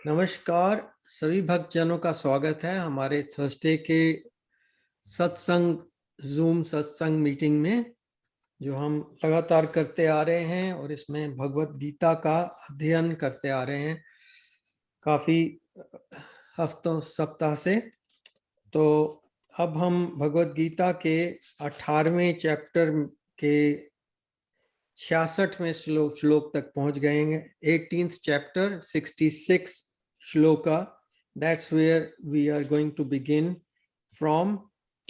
नमस्कार, सभी भक्तजनों का स्वागत है हमारे थर्सडे के सत्संग जूम सत्संग मीटिंग में, जो हम लगातार करते आ रहे हैं और इसमें भगवत गीता का अध्ययन करते आ रहे हैं काफी हफ्तों सप्ताह से। तो अब हम भगवत गीता के 18वें चैप्टर के 66वें श्लोक तक पहुंच गए हैं। 18th chapter 66 shloka, that's where we are going to begin from,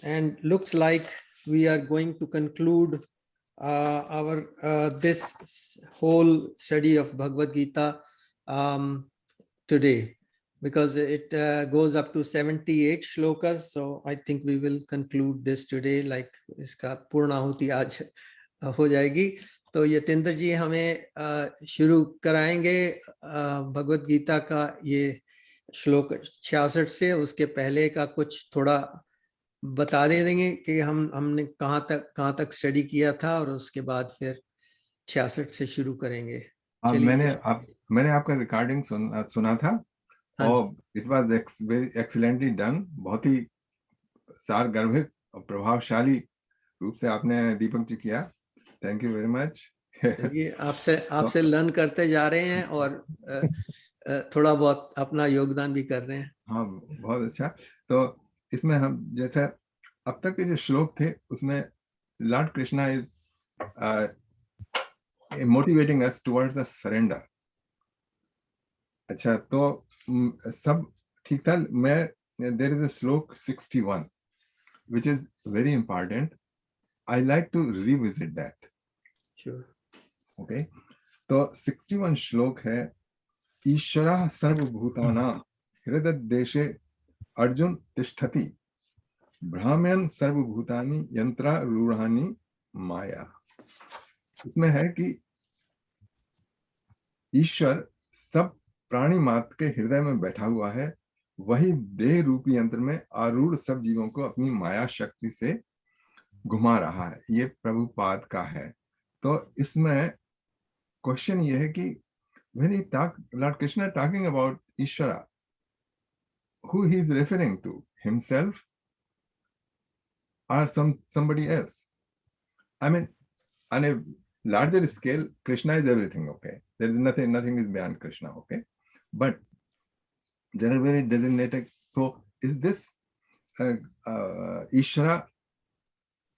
and looks like we are going to conclude our this whole study of Bhagavad Gita today, because it goes up to 78 shlokas. So I think we will conclude this today, like iska पूर्णाहुति आज हो जाएगी। तो यतेंद्र जी हमें शुरू कराएंगे भगवत गीता का ये श्लोक 66 से। उसके पहले का कुछ थोड़ा बता देंगे कि हमने कहाँ तक स्टडी किया था, और उसके बाद फिर 66 से शुरू करेंगे। मैंने आपका रिकॉर्डिंग सुना था और it was very excellently done. बहुत ही सारगर्भित और प्रभावशाली रूप से आपने दीपक जी किया। Thank you very much. चलिए, आपसे लर्न करते जा रहे हैं और थोड़ा बहुत अपना योगदान भी कर रहे हैं। हाँ, बहुत अच्छा। तो इसमें हम जैसे अब तक के जो श्लोक थे उसमें Lord Krishna is motivating us towards the surrender. अच्छा, तो सब ठीक था। मैं देयर इज अ श्लोक 61 which is very important. I like to revisit that. Sure. Okay. तो 61 श्लोक है। ईश्वरः सर्वभूतानां हृदय देशे अर्जुन तिष्ठति भ्राम्यन् सर्वभूतानि यंत्रारूढ़ानि माया। इसमें है कि ईश्वर सब प्राणी मात्र के हृदय में बैठा हुआ है, वही देह रूपी यंत्र में आरूढ़ सब जीवों को अपनी माया शक्ति से घुमा रहा है। ये प्रभुपाद का है। तो इसमें क्वेश्चन ये है कि when he Lord Krishna talking about Ishvara, who he is referring to, himself or somebody else? I mean, on a larger scale, Krishna is everything. Okay, there is nothing is beyond Krishna. Okay, but generally designated. So is this Ishvara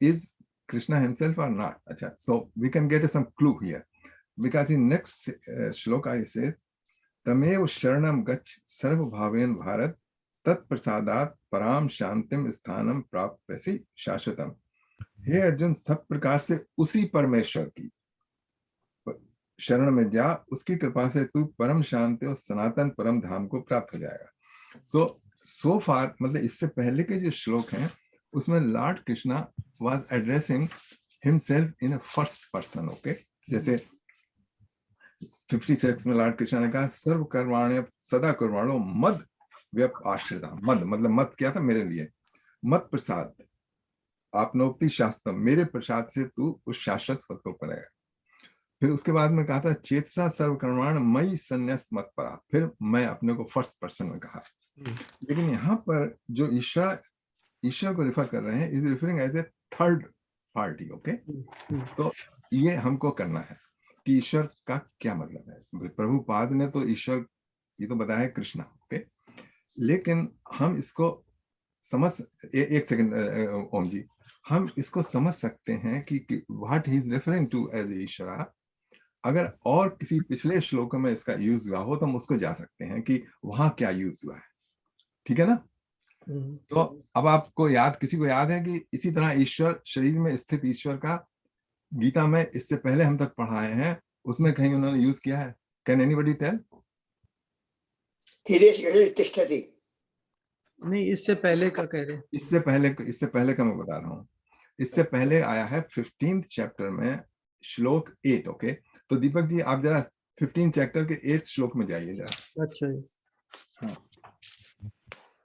is Krishna himself or not? Achha, so we can get some clue here, because in next shloka he says, तमेव शरणम गच्छ सर्वभावेन भारत तत्प्रसादात पराम शांतिम स्थानम प्राप्यसि शाश्वतम। हे अर्जुन, सब प्रकार से उसी परमेश्वर की शरण में जा, उसकी कृपा से तू परम शांति और सनातन परम धाम को प्राप्त हो जाएगा। सो फार मतलब इससे पहले के जो श्लोक हैं उसमें Lord Krishna was addressing himself in a first person. Okay, जैसे 56 में लॉर्ड कृष्ण ने कहा सर्व कर्माण्य सदा कर्माणो मद व्यप आश्रिता। मद मतलब मत क्या था? मेरे लिए। मत प्रसाद आपनोक्ति शास्त्रम, मेरे प्रसाद से तू उस शाश्वत पद को पाएगा। फिर उसके बाद में कहा था चेतसा सर्व कर्माण मई संन्यास मत परा। फिर मैं अपने को फर्स्ट पर्सन में कहा। लेकिन यहाँ पर जो ईश्वर को रिफर कर रहे हैं is referring as a third party. Okay, तो ये हमको करना है कि ईश्वर का क्या मतलब है। प्रभुपाद ने तो ईश्वर ये तो बताया है कृष्णा। ओके, लेकिन हम इसको एक सेकंड ओम जी, हम इसको समझ सकते हैं कि what he is referring to as Ishvara. अगर और किसी पिछले श्लोक में इसका यूज हुआ हो तो हम उसको जा सकते हैं कि वहां क्या यूज हुआ है। ठीक है ना? तो अब आपको किसी को याद है कि इसी तरह ईश्वर, शरीर में स्थित ईश्वर का गीता में इससे पहले हम तक पढ़ाए हैं, उसमें कहीं उन्होंने यूज किया है? Can anybody tell? नहीं, इससे पहले का कह रहे हैं। इससे पहले का मैं बता रहा हूँ। इससे पहले आया है 15th चैप्टर में श्लोक 8। ओके, तो दीपक जी आप जरा 15th चैप्टर के 8th श्लोक में जाइए जरा। अच्छा जी। हाँ,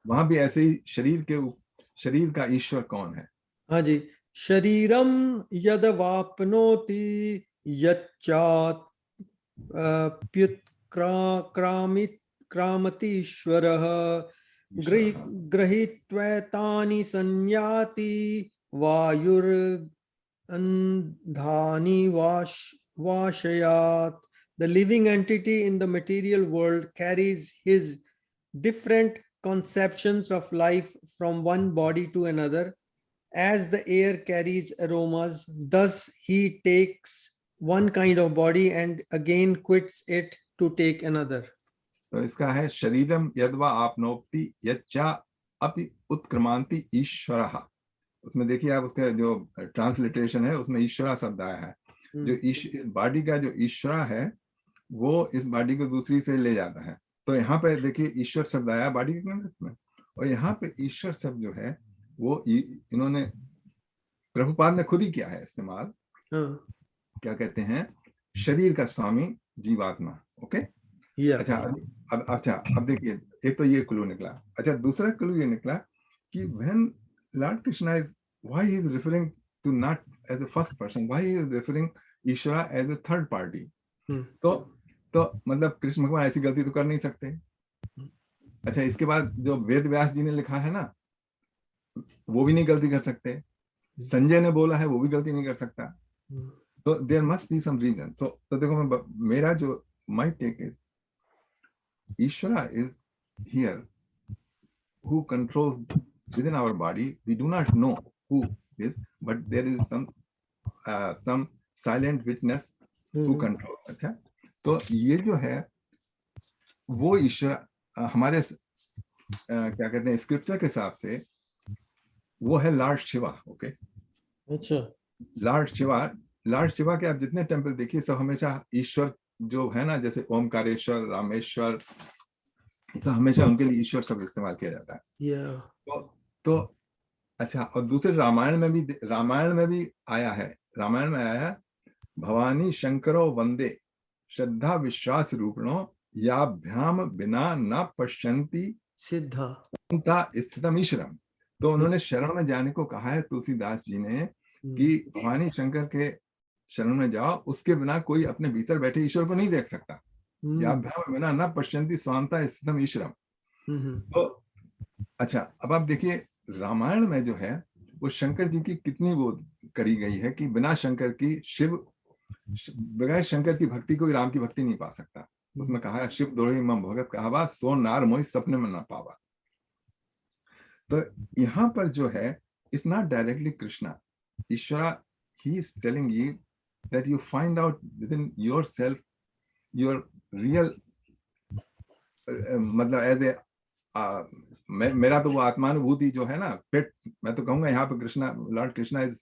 वहां भी ऐसे ही शरीर का ईश्वर कौन है? हाँ जी, शरीरम यद वापनोति यच्चात् प्युत्क्रामित क्रामतीश्वरः गृहीत्वैतानि संयाति वायुर्गन्धानि वाशयात्. The living entity in the material world carries his different conceptions of life from one body to another. As the air carries aromas, thus he takes one kind of body and again quits it to take another. तो इसका है शरीरम यद्वा आपनोक्ति यच्चा अपि उत्क्रमांति ईश्वरः. उसमें देखिए आप उसका जो ट्रांसलिटरेशन है उसमें ईश्वरा शब्द आया है. जो इस बॉडी का जो ईश्वरा है वो इस बॉडी को दूसरी से ले जाता है. तो यहाँ पे देखिए ईश्वर शब्द आया बॉडी के कॉन्टेक्स्ट में, और यहाँ पे ईश्वर शब्द जो है वो इन्होंने प्रभुपाद ने खुद ही किया है इस्तेमाल. क्या कहते हैं, शरीर का स्वामी जीवात्मा. ओके. अच्छा अब देखिए एक तो ये क्लू निकला. अच्छा दूसरा क्लू ये निकला कि when lord Krishna is why he is referring to not as a first person, why he is referring Ishvara as a third party. तो मतलब कृष्ण भगवान ऐसी गलती तो कर नहीं सकते. अच्छा इसके बाद जो वेद व्यास जी ने लिखा है ना वो भी नहीं गलती कर सकते. संजय ने बोला है वो भी गलती नहीं कर सकता. तो there must be some reason. तो देखो मेरा जो my take is Ishvara is here who controls within our body. We do not know who is, but there is some silent witness who controls. अच्छा तो ये जो है वो ईश्वर हमारे क्या कहते हैं स्क्रिप्चर के हिसाब से वो है लॉर्ड शिवा. ओके. अच्छा लॉर्ड शिवा के आप जितने टेम्पल देखिए सब हमेशा ईश्वर जो है ना, जैसे ओमकारेश्वर, रामेश्वर, सब हमेशा उनके लिए ईश्वर शब्द इस्तेमाल किया जाता है. तो अच्छा और दूसरे रामायण में भी आया है. रामायण में आया है भवानी शंकरो वंदे श्रद्धा विश्वास रूपिणो याभ्याम बिना न पश्यन्ति सिद्धा स्थितम ईश्वरम. तो उन्होंने शरण में जाने को कहा है तुलसीदास जी ने कि भवानी शंकर के शरण में जाओ, उसके बिना कोई अपने भीतर बैठे ईश्वर को नहीं देख सकता. या बिना न पश्यन्ति स्वांता स्थितम ईश्वरम. तो अच्छा अब आप देखिए रामायण में जो है वो शंकर जी की कितनी वो करी गई है कि बिना शंकर की बगैर शंकर की भक्ति कोई राम की भक्ति नहीं पा सकता. उसमें कहा है शिव द्रोही मम भगत कहावा सो नार मोहि सपने में ना पावा. तो यहाँ पर जो है इट्स नॉट डायरेक्टली कृष्णा. ईश्वरा he is telling you that you find out within yourself your real मतलब एज ए मेरा तो वो आत्मानुभूति जो है ना पेट, मैं तो कहूंगा यहाँ पे Krishna lord Krishna is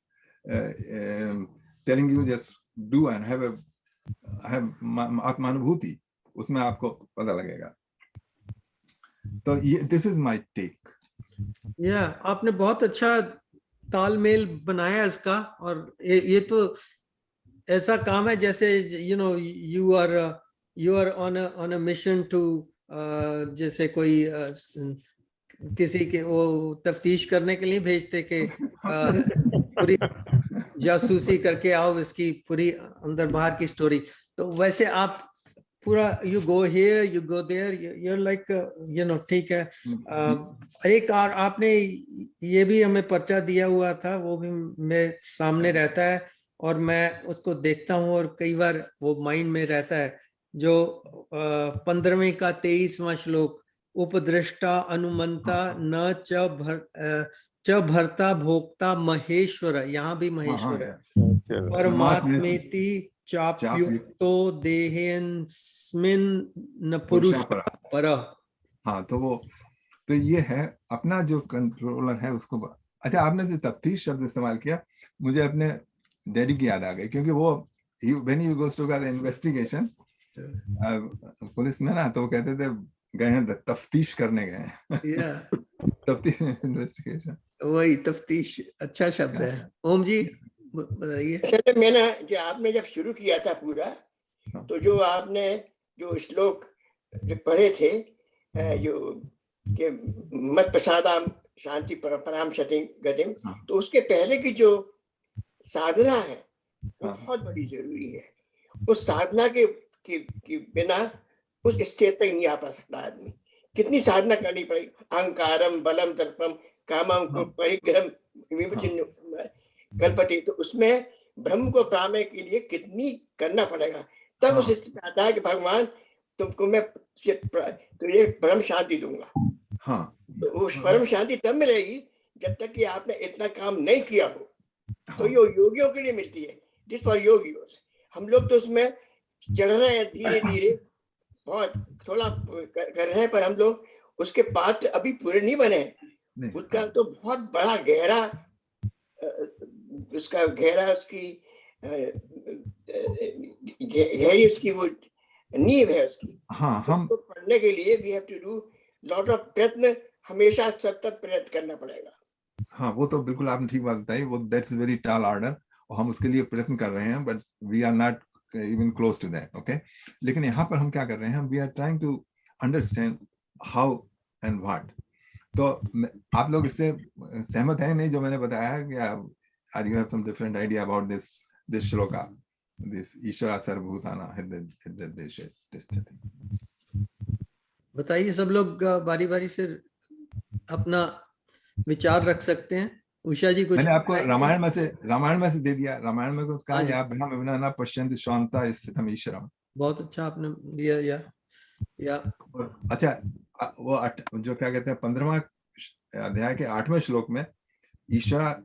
telling you just do and have आत्मानुभूति, उसमें आपको पता लगेगा. तो ये दिस इज माय टेक. आपने बहुत अच्छा तालमेल बनाया इसका. और ये तो ऐसा काम है जैसे you are on a mission to जैसे कोई किसी के वो तफ्तीश करने के लिए भेजते कि पूरी जासूसी करके आओ इसकी पूरी अंदर बाहर की स्टोरी. तो वैसे आप पूरा you go here you go there you're like ठीक है. एक और आपने ये भी हमें पर्चा दिया हुआ था, वो भी मेरे सामने रहता है और मैं उसको देखता हूँ और कई बार वो माइंड में रहता है. जो 15वें का 23वां श्लोक, उपदृष्टा अनुमंता न च भर्ता भोक्ता महेश्वर. यहाँ भी महेश्वर है. परमात्मेति चाप्युक्तो देहेऽस्मिन् न पुरुष पर. हाँ तो ये है अपना जो कंट्रोलर है उसको. अच्छा आपने जो तफ्तीश शब्द इस्तेमाल किया मुझे अपने डैडी की याद आ गई, क्योंकि वो when he goes to the investigation police में ना, तो वो कहते थे गए हैं तफ्तीश करने गए हैं. तफ्तीश इन्वेस्टिगेशन, वही तफ्तीश अच्छा शब्द है. ओम जी बताइए. मैंने जो आपने जब शुरू किया था पूरा, तो जो आपने जो श्लोक जो पढ़े थे जो कि मत प्रसादाम शांति पराम शति गतिम, तो उसके पहले की जो साधना है वो बहुत बड़ी जरूरी है. उस साधना के बिना उस स्टेज तक नहीं आ पा सकता आदमी। कितनी साधना करनी पड़ेगी, अहंकारम बलम दर्पम कामम को परिग्रहम कल्पति, तो उसमें ब्रह्म को पाने के लिए कितनी करना पड़ेगा, तब उस स्थिति में आता है कि भगवान तुमको मैं तुझे परम शांति दूंगा। तो उस परम शांति तब मिलेगी जब तक कि आपने इतना काम नहीं किया हो। तो ये योगियों के लिए मिलती है, दिस फॉर योगियों। हम लोग तो उसमें चल रहे हैं धीरे धीरे, बहुत थोड़ा कर रहे हैं, पर हम लोग उसके पात्र अभी पूरे नहीं बने हैं। उसका तो बहुत बड़ा गहरा उसका गहरा उसकी गहरी उसकी वो नींव है उसकी। हम तो पढ़ने के लिए we have to do lot of प्रयत्न, हमेशा सतत प्रयत्न करना पड़ेगा। वो तो बिल्कुल आपने ठीक बात बताई, वो दैट्स वेरी टॉल ऑर्डर, और हम उसके लिए प्रयत्न कर रहे हैं, but we are not even close to that, okay? लेकिन यहाँ पर हम क्या कर रहे हैं, we are trying to understand how and what. तो आप लोग इससे सहमत हैं नहीं जो मैंने बताया है, कि or you have some different idea about this shloka, this ईश्वरा सर्वभूताना हृदय देशे तिष्ठति? बताइए, सब लोग बारी बारी से अपना विचार रख सकते हैं। उषा जी कुछ? मैंने आपको रामायण में से दे दिया। रामायण में कुछ कहा, या बिना विना न पश्यन्ति शांता स्थितम ईश्वरम। बहुत अच्छा आपने दिया। या अच्छा, वो जो क्या कहते हैं 15वां अध्याय के 8वें श्लोक में ईश्वरा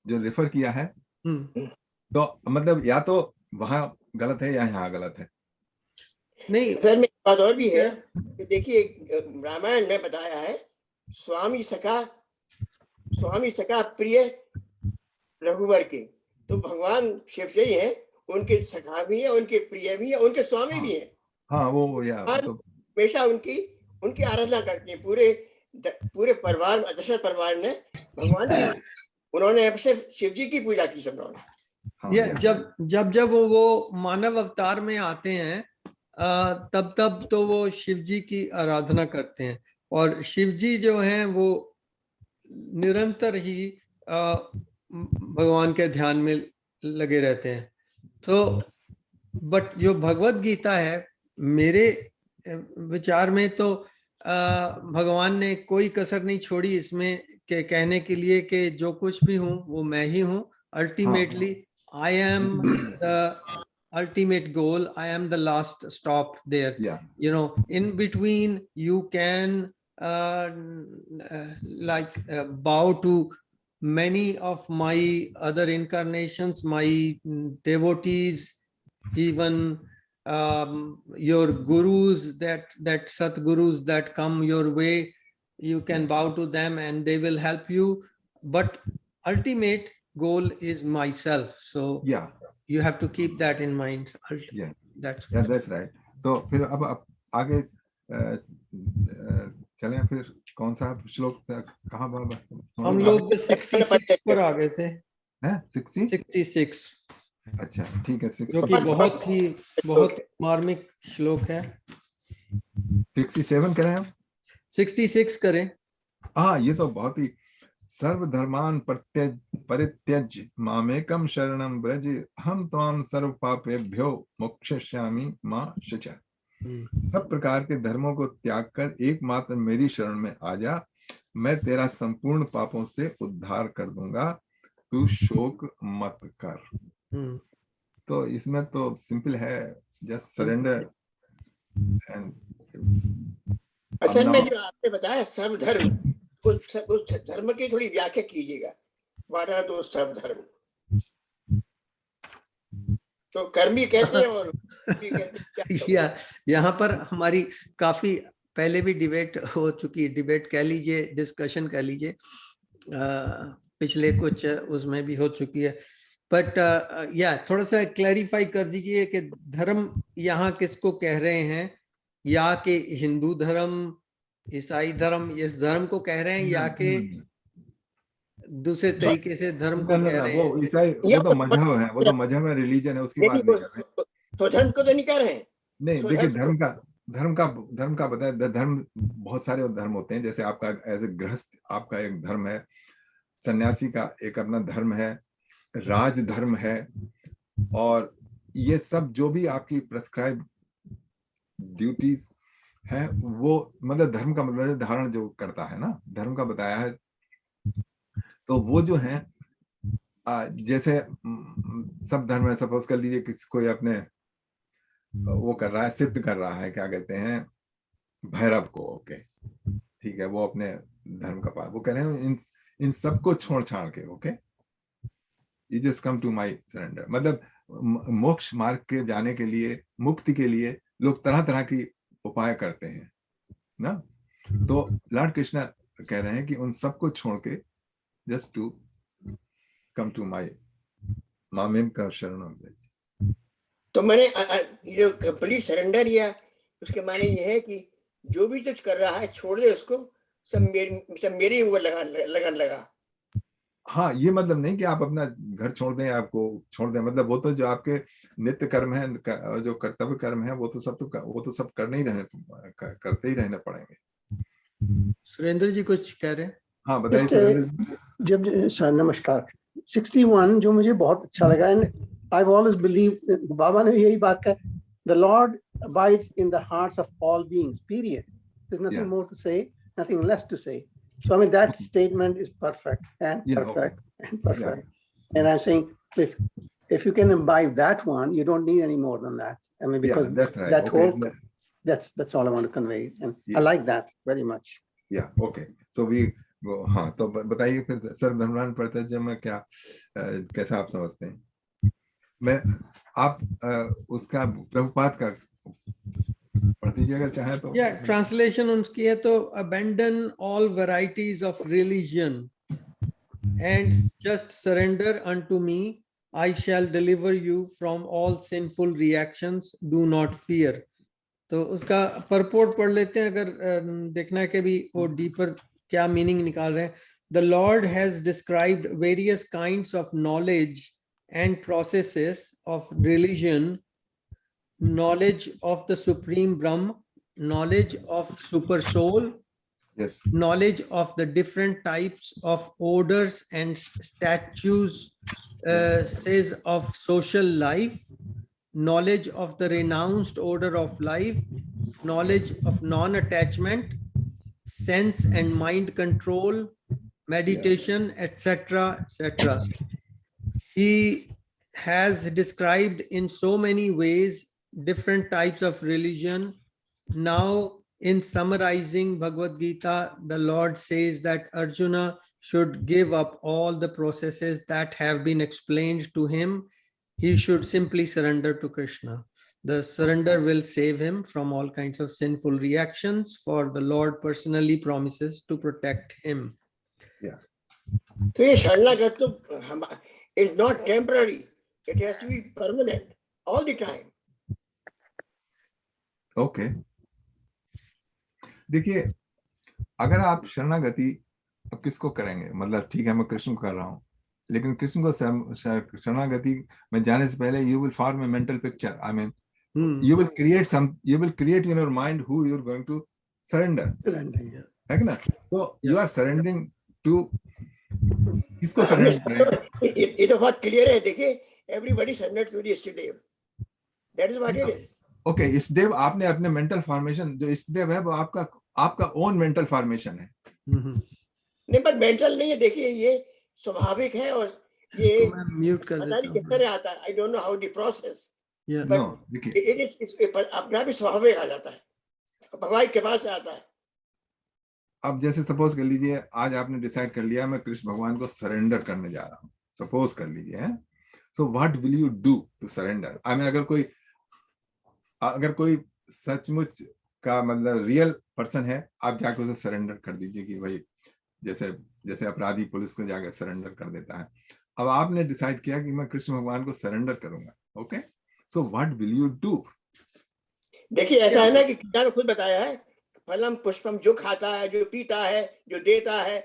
जो रेफर किया है, तो मतलब या तो वहां गलत है या यहाँ गलत है। नहीं सर, में बात और भी है कि देखिए रामायण में बताया है स्वामी सखा प्रिय रघुवर के, तो भगवान शिव जी हैं, उनके सखा भी है, उनके प्रिय भी है, उनके स्वामी भी है। वो या तो हमेशा उनकी आराधना करते हैं। पूरे परिवार, दशरथ परिवार ने भगवान की, उन्होंने सिर्फ शिव जी की पूजा की सब लोगों। जब वो मानव अवतार में आते हैं तब तो वो शिव जी की आराधना करते हैं, और शिव जी जो हैं वो निरंतर ही भगवान के ध्यान में लगे रहते हैं। तो बट जो भगवत गीता है, मेरे विचार में तो भगवान ने कोई कसर नहीं छोड़ी इसमें के कहने के लिए कि जो कुछ भी हूँ वो मैं ही हूँ। Ultimately I am the ultimate goal, I am the last stop there. You know, in between you can bow to many of my other incarnations, my devotees, even your gurus, that Satgurus that come your way, you can bow to them and they will help you, but ultimate goal is myself. So you have to keep that in mind. That's right. तो फिर अब आगे चलें, फिर कौन सा श्लोक कहाँ हम लोग 66 पर आ गए थे। 66? अच्छा ठीक है। जो कि बहुत मार्मिक श्लोक है। 67 करें हम? 66 करें। ये तो बहुत ही, सर्वधर्मान परित्यज्य मामेकम शरणं व्रज हम त्वां सर्व पापेभ्यो मोक्षयिष्यामि मा शुचः। सब प्रकार के धर्मों को त्याग कर एकमात्र मेरी शरण में आ जा, मैं तेरा संपूर्ण पापों से उद्धार कर दूंगा, तू शोक मत कर। तो इसमें तो सिंपल है, जस्ट सरेंडर। एंड असल में जो आपने बताया सर्वधर्म, उस धर्म की थोड़ी व्याख्या कीजिएगा। वादा तो सब धर्म तो कर्मी कहते हैं और यहाँ पर हमारी काफी पहले भी डिबेट हो चुकी है, डिबेट कह लीजिए, डिस्कशन कह लीजिए, पिछले कुछ उसमें भी हो चुकी है। बट थोड़ा सा क्लैरिफाई कर दीजिए कि धर्म यहाँ किसको कह रहे हैं, या कि हिंदू धर्म, ईसाई धर्म, इस धर्म को कह रहे हैं, या कि दूसरे तरीके से धर्म को कह रहे हैं? वो ईसाई, वो तो मजहब है, वो तो मजहब है, रिलीजन है, उसकी बात नहीं कर रहे। तो धर्म को तो नहीं कर रहे हैं। नहीं देखिए, धर्म का बताया, धर्म बहुत सारे धर्म होते हैं। जैसे आपका एज ए गृहस्थ आपका एक धर्म है, सन्यासी का एक अपना धर्म है, राज धर्म है, और ये सब जो भी आपकी प्रेस्क्राइब ड्यूटीज है, वो मतलब धर्म का मतलब धारण जो करता है ना, धर्म का बताया है। तो वो जो है जैसे सब धर्म है, सपोज कर लीजिए किसी कोई अपने वो कर रहा है, सिद्ध कर रहा है, क्या कहते हैं, भैरव को, ओके ठीक है, वो अपने धर्म का पालन, वो कह रहे हैं इन सबको छोड़ छाड़ के, okay you just come to my surrender. मतलब मोक्ष मार्ग के जाने के लिए, मुक्ति के लिए लोग तरह तरह की उपाय करते हैं ना, तो लॉर्ड कृष्णा कह रहे हैं कि उन सबको छोड़ के just to come to my मामेम का शरणम। तो मैंने जो कंप्लीट सरेंडर या उसके माने ये है कि जो भी कुछ कर रहा है छोड़ दे उसको, सब मेरे ऊपर लगन लगा। हाँ, ये मतलब नहीं कि आप अपना घर छोड़ दें, आपको छोड़ दें, मतलब वो तो जो आपके नित्य कर्म है, जो कर्तव्य कर्म है, वो तो सब करने ही करते ही रहने पड़ेंगे। सुरेंद्र जी कुछ कह रहे हैं? हाँ बताइए सुरेंद्र। जब सर नमस्कार, 61 जो मुझे बहुत अच्छा लगा, एंड आई ऑलवेज बिलीव, बाबा ने यही बात कहा, the Lord abides in the hearts of all beings, period. There's nothing more to say, nothing less to say. So I mean that statement is perfect and perfect and perfect. And I'm saying if you can imbibe that one, you don't need any more than that. I mean, because that's right. that whole that's all I want to convey, and I like that very much. Yeah, okay. So we हाँ, तो बताइए फिर sir धर्मरान प्रत्यय क्या कैसा आप समझते हैं? मैं आप उसका प्रभुपाद का पढ़ दीजिए अगर चाहे तो। ट्रांसलेशन उनकी है तो abandon all varieties of religion and just surrender unto me, I shall deliver you from all sinful reactions, do not fear. तो उसका परपोर्ट पढ़ लेते हैं, अगर देखना है कि भी वो डीपर क्या मीनिंग निकाल रहे हैं। The Lord has described various kinds of knowledge and processes of religion, knowledge of the Supreme Brahma, knowledge of Super Soul, yes, knowledge of the different types of orders and statues, says of social life, knowledge of the renounced order of life, knowledge of non-attachment, sense and mind control, meditation, etc., etc. He has described in so many ways different types of religion. Now, in summarizing Bhagavad Gita, the Lord says that Arjuna should give up all the processes that have been explained to him. He should simply surrender to Krishna. The surrender will save him from all kinds of sinful reactions, for the Lord personally promises to protect him. Yeah. So ये शरणागत तो is not temporary. It has to be permanent all the time. Okay. देखिए, अगर आप शरणागति अब किसको करेंगे, मतलब ठीक है मैं कृष्ण को कर रहा हूँ, लेकिन कृष्ण को शरणागति में जाने से पहले you will form a mental picture. I mean, you will create in your mind who you are going to surrender. है ना? So you are surrendering to किसको surrender करें? ये तो बहुत क्लियर है, देखिए everybody surrenders to the इष्टदेव. That is what it is. Okay, इष्टदेव आपने अपने मेंटल फॉर्मेशन, जो इष्टदेव है वो आपका ओन मेंटल फॉर्मेशन है। नहीं, पर मेंटल नहीं है, देखिए ये स्वाभाविक है, और ये म्यूट कर पता नहीं किस तरह आता है, I don't know how the process, देखिए इट इज अपना भी स्वाभाविक आ जाता है, भगवान के पास आता है। अब जैसे सपोज कर लीजिए आज आपने डिसाइड कर लिया मैं कृष्ण भगवान को सरेंडर करने जा रहा हूँ, सपोज कर लीजिए है, so what will you do to surrender? I mean अगर कोई सचमुच का मतलब रियल पर्सन है, आप जाकर उसे सरेंडर कर दीजिए कि भाई जैसे अपराधी पुलिस को जाकर सरेंडर कर देता है। अब आपने डिसाइड किया कि मैं कृष्ण भगवान को सरेंडर करूंगा, okay, so what will you do? देखिए ऐसा है ना कि कृष्ण ने खुद बताया है, फलम पुष्पम, जो खाता है, जो पीता है, जो देता है,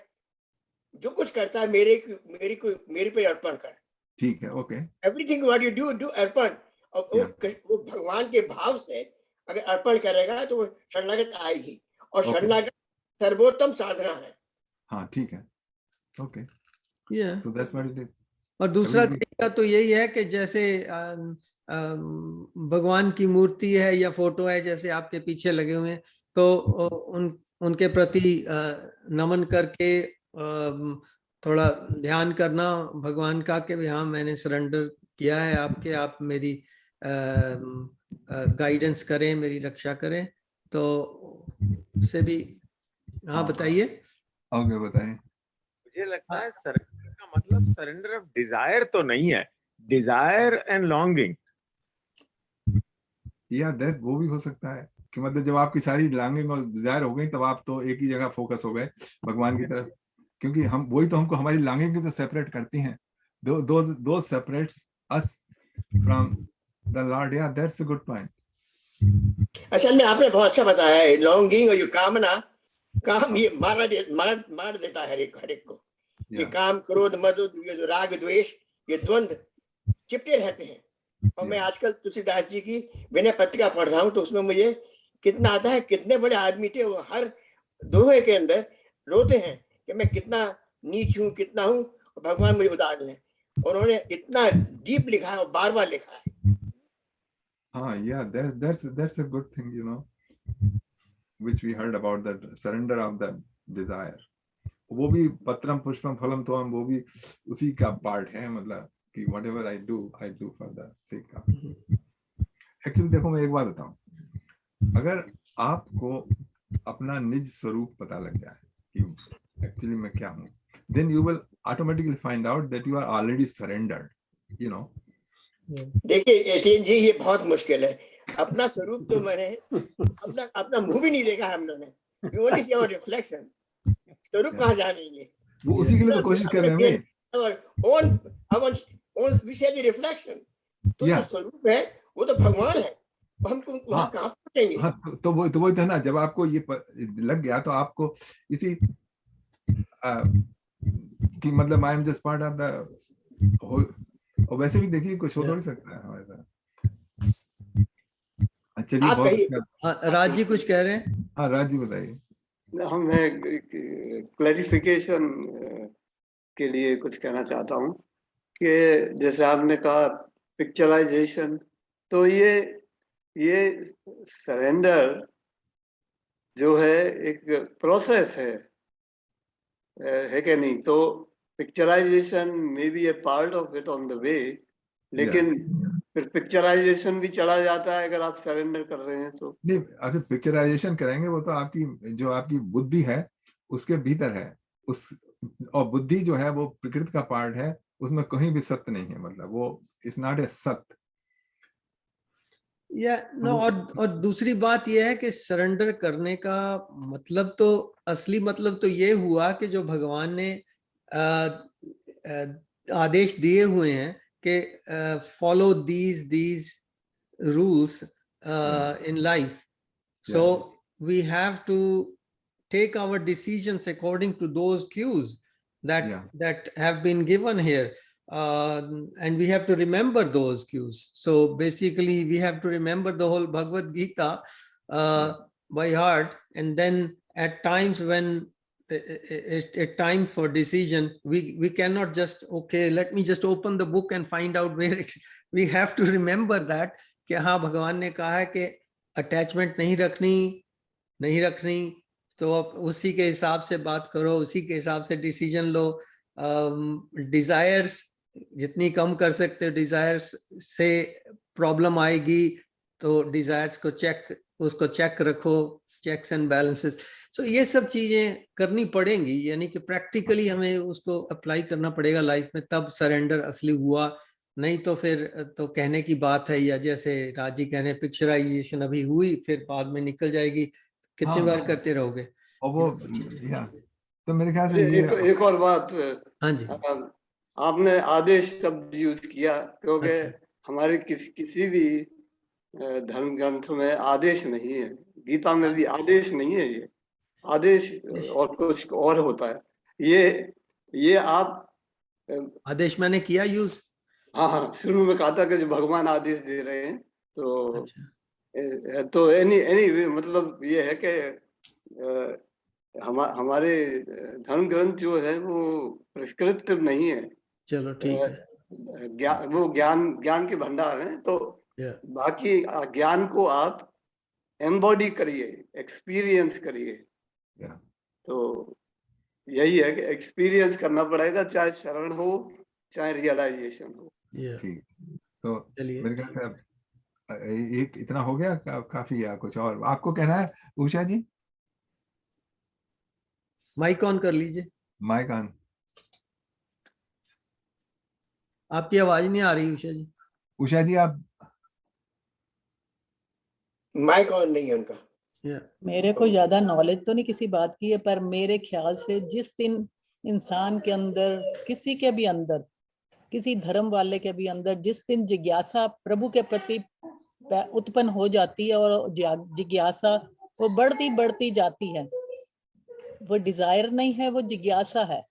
जो कुछ करता है मेरे पे अर्पण कर। ठीक है, okay, everything what you do अर्पण, और वो भगवान के भाव से अगर अर्पण करेगा तो वो शरणागत आएगी, और शरणागत सर्वोत्तम साधना है। हाँ ठीक है, okay, so that's what it is. और दूसरा तरीका तो यही है कि जैसे भगवान की मूर्ति है या फोटो है जैसे आपके पीछे लगे हुए हैं, तो उनके प्रति नमन करके थोड़ा ध्यान करना भगवान का कि हाँ मैंने सरेंडर किया है आपके, आप मेरी गाइडेंस करें, मेरी रक्षा करें, तो उससे भी। हाँ बताइए। ओके बताइए। मुझे लगता है सरेंडर का मतलब सरेंडर ऑफ डिजायर तो नहीं है, डिजायर एंड लॉन्गिंग। या दैट वो भी हो सकता है कि मतलब जब आपकी सारी लॉन्गिंग और डिजायर हो गई तब आप तो एक ही जगह फोकस हो गए भगवान की तरफ, क्योंकि हम वही तो हमको हमारी लॉन्गिंग की तो सेपरेट करती हैं, दो separates us from the Lord. या दैट्स अ गुड पॉइंट। असल में आपने बहुत अच्छा बताया है, लॉन्गिंग और जो कामना, काम ये मार देता है हर एक को। ये काम, क्रोध, मद, ये जो राग द्वेष, ये द्वंद्व चिपटे रहते हैं। और मैं आजकल तुलसीदास जी की विनय पत्रिका पढ़ रहा हूँ, तो उसमें मुझे कितना आता है, कितने बड़े आदमी थे वो, हर दोहे के अंदर रोते हैं कि मैं कितना नीच हूँ, कितना हूँ, भगवान मुझे उदार लें। और उन्होंने इतना डीप लिखा है और बार बार लिखा है। Yeah, that's a good thing, you know, which we heard about, that surrender of the desire. वो भी पत्रम पुष्पम फलम तो हम, वो भी उसी का पार्ट है, मतलब कि whatever I do for the sake of. Actually देखो मैं एक बात बताऊं, अगर आपको अपना निज स्वरूप पता लग जाए कि एक्चुअली मैं क्या हूं, then you will automatically find out that you are already surrendered, you know. देखिए एटीएन जी, ये बहुत मुश्किल है। अपना स्वरूप तो मैंने अपना मुंह भी नहीं देखा हम लोगों ने, we only see our reflection. स्वरूप कहाँ जानेंगे, वो उसी के लिए तो कोशिश कर रहे हैं। we say the reflection. तो जो स्वरूप है वो तो भगवान है, हमको वहां कहाँ पहुंचेंगे। हाँ, तो वो था ना, जब आपको ये लग गया तो आपको इसी कि मतलब I am just part of the, और वैसे भी देखिए कुछ हो थोड़ी सकता है हमारे साथ। चलिए बहुत अच्छा। राज जी कुछ कह रहे हैं। हाँ राज जी बताइए। मैं क्लैरिफिकेशन के लिए कुछ कहना चाहता हूँ कि जैसे आपने कहा पिक्चराइजेशन, तो ये सरेंडर जो है एक प्रोसेस है कि नहीं? तो picturisation may be a part of it on the way, लेकिन फिर पिक्चराइजेशन भी चला जाता है अगर आप सरेंडर कर रहे हैं तो। नहीं, अगर पिक्चराइजेशन करेंगे वो तो आपकी बुद्धि है उसके भीतर है, उस और बुद्धि जो है वो प्रकृति का पार्ट है, उसमें कहीं भी सत्य नहीं है, मतलब वो इज नॉट ए सत्य। और दूसरी बात यह है कि सरेंडर करने का मतलब तो, असली मतलब तो ये हुआ कि जो भगवान ने आदेश दिए हुए हैं कि follow these rules in life, so we have to take our decisions according to those cues that have been given here, and we have to remember those cues. So basically we have to remember the whole Bhagavad Gita by heart, and then at times when a time for decision, we cannot just, okay, let me just open the book and find out where it, we have to remember that कि हाँ भगवान ने कहा है कि attachment नहीं रखनी, तो आप उसी के हिसाब से बात करो, उसी के हिसाब से डिसीजन लो। डिजायर्स जितनी कम कर सकते हो, डिजायर्स से प्रॉब्लम आएगी तो डिजायर्स को उसको चेक रखो, चेक्स एंड बैलेंसेस। सो ये सब चीजें करनी पड़ेंगी, यानी कि प्रैक्टिकली हमें उसको अप्लाई करना पड़ेगा लाइफ में, तब सरेंडर असली हुआ। नहीं तो फिर तो कहने की बात है, या जैसे राजी कह रहे हैं पिक्चराइजेशन अभी हुई फिर बाद में निकल जाएगी, कितनी बार करते रहोगे। और वो तो मेरे ख्याल से एक और बात, हाँ जी, आपने आदेश शब्द यूज किया, क्योंकि हमारे किसी भी धर्म ग्रंथ में आदेश नहीं है, गीता में भी आदेश नहीं है। ये आदेश और कुछ और होता है। ये आप आदेश मैंने किया यूज। हाँ, शुरू में कहा था कि जो भगवान आदेश दे रहे हैं, तो एनी मतलब ये है कि हमारे धर्म ग्रंथ जो है वो प्रिस्क्रिप्टिव नहीं है। चलो ठीक है। वो ज्ञान के भंडार हैं, तो Yeah. बाकी ज्ञान को आप एम्बॉडी करिए, एक्सपीरियंस करिए। Yeah. तो यही है कि एक्सपीरियंस करना पड़ेगा, चाहे शरण हो चाहे रियलाइजेशन हो। Yeah. ठीक, तो चलिए मेरे ख्याल से अब एक इतना हो गया, काफी है, कुछ और आपको कहना है उषा जी? माइक ऑन कर लीजिए, माइक ऑन। आपकी आवाज नहीं आ रही उषा जी। उषा जी आप माइक ऑन नहीं है उनका। Yeah. मेरे को ज्यादा नॉलेज तो नहीं किसी बात की है, पर मेरे ख्याल से जिस दिन इंसान के अंदर, किसी के भी अंदर, किसी धर्म वाले के भी अंदर जिस दिन जिज्ञासा प्रभु के प्रति उत्पन्न हो जाती है और जिज्ञासा वो बढ़ती बढ़ती जाती है, वो डिजायर नहीं है, वो जिज्ञासा है।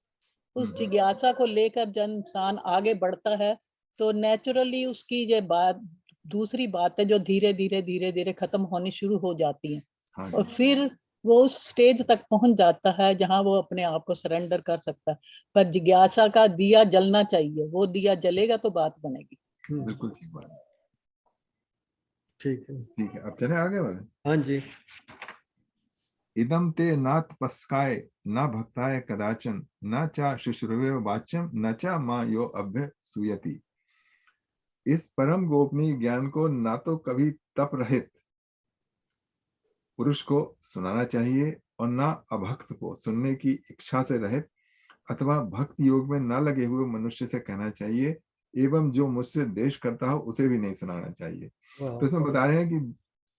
उस जिज्ञासा को लेकर जब इंसान आगे बढ़ता है तो नेचुरली उसकी ये बात, दूसरी बात है जो धीरे धीरे धीरे धीरे खत्म होनी शुरू हो जाती है। हाँ और जी, फिर वो उस स्टेज तक पहुंच जाता है जहां वो अपने आप को सरेंडर कर सकता है। पर जिज्ञासा का दिया जलना चाहिए, वो दिया जलेगा तो बात बनेगी। बिल्कुल ठीक बात है। ठीक है, ठीक है, अब चले आगे वाले। हाँ जी। इदम ते नाथ पस्काय न भक्ताय कदाचन न चा शुश्रूवे वाच्यम न चा मा यो अभ्य सूयति। इस परम गोपनीय ज्ञान को ना तो कभी तप रहित पुरुष को सुनाना चाहिए और ना अभक्त को सुनने की इच्छा से रहित अथवा भक्त योग में न लगे हुए मनुष्य से कहना चाहिए, एवं जो मुझसे द्वेष करता हो उसे भी नहीं सुनाना चाहिए। तो इसमें बता रहे हैं कि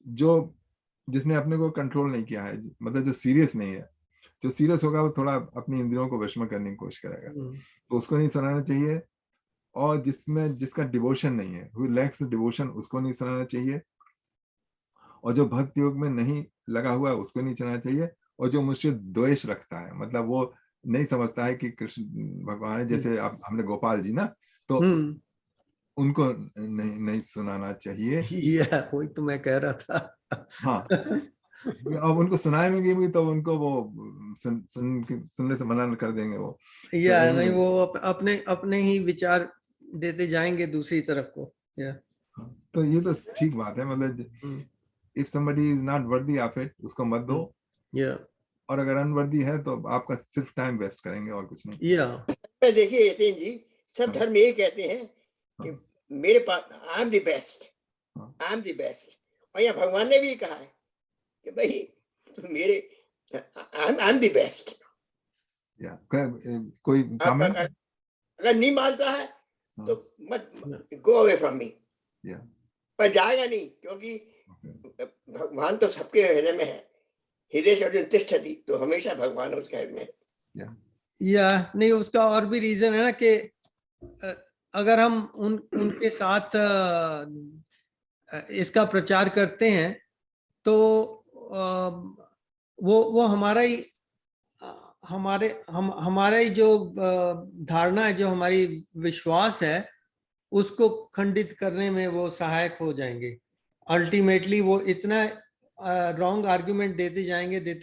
जो जिसने अपने को कंट्रोल नहीं किया है, मतलब जो सीरियस नहीं है, जो सीरियस होगा वो थोड़ा अपनी इंद्रियों को वश में करने की कोशिश करेगा, तो उसको नहीं सुनाना चाहिए। और जिसका डिवोशन नहीं है, who lacks डिवोशन, उसको नहीं सुनाना चाहिए। और जो भक्ति योग में नहीं लगा हुआ है उसको नहीं सुनाना चाहिए। और जो मुझसे द्वेष रखता है, मतलब वो नहीं समझता है कि कृष्ण भगवान है, जैसे आप हमने गोपाल जी ना, तो उनको नहीं सुनाना चाहिए। वही तो मैं कह रहा था। हाँ, अब उनको सुनाएंगे भी तो उनको वो सुनने से मना कर देंगे वो। या नहीं, वो अपने अपने ही विचार देते जाएंगे दूसरी तरफ को। या तो ये तो ठीक बात है, मतलब if somebody is not worthy of it, उसको मत दो। या और अगर अनवर्दी है तो आपका सिर्फ टाइम वेस्ट करेंगे और कुछ नहीं। या देखिए यतीन जी, सब धर्म यही कहते हैं कि मेरे पास I am the best, I am the best. और यहाँ भगवान ने भी कहा है कि भाई मेरे आई एम द बेस्ट। या कोई कमेंट? अगर नहीं मानता है तो मत, गो अवे फ्रॉम मी। पर जाएगा नहीं, क्योंकि भगवान तो सबके हृदय में है। हृदय से अर्जुन तिष्ठति, तो हमेशा भगवान उसके हृदय में। या नहीं, उसका और भी रीजन है ना कि अगर हम उनके साथ इसका प्रचार करते हैं तो वो हमारा ही हमारा ही जो धारणा है, जो हमारी विश्वास है, उसको खंडित करने में वो सहायक हो जाएंगे। अल्टीमेटली वो इतना रॉन्ग आर्ग्यूमेंट देते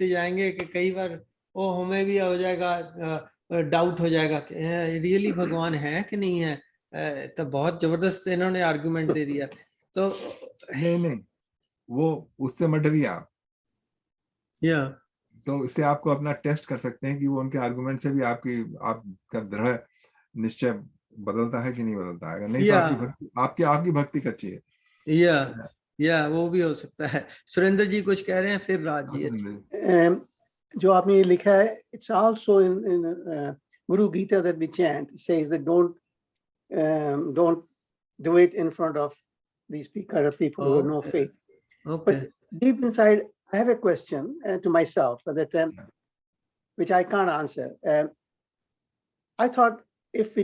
जाएंगे कि कई बार वो हमें भी हो जाएगा, डाउट हो जाएगा कि रियली भगवान है कि नहीं है। तो बहुत जबरदस्त इन्होंने आर्ग्यूमेंट दे दिया। तो नहीं, वो उससे मत डरिए आप। तो इससे आपको अपना टेस्ट कर सकते हैं कि वो उनके आर्गुमेंट से भी आपका दृढ़ निश्चय बदलता है कि नहीं बदलता है। नहीं तो आपकी भक्ति कच्ची है। या वो भी हो सकता है। सुरेंद्र जी कुछ कह रहे हैं, फिर राज जी। जो आपने लिखा है, it's also in Guru Gita that we chant, says that don't do it in front of these kind of people who have no faith. But deep inside, I have a question to myself that which I can't answer. I thought if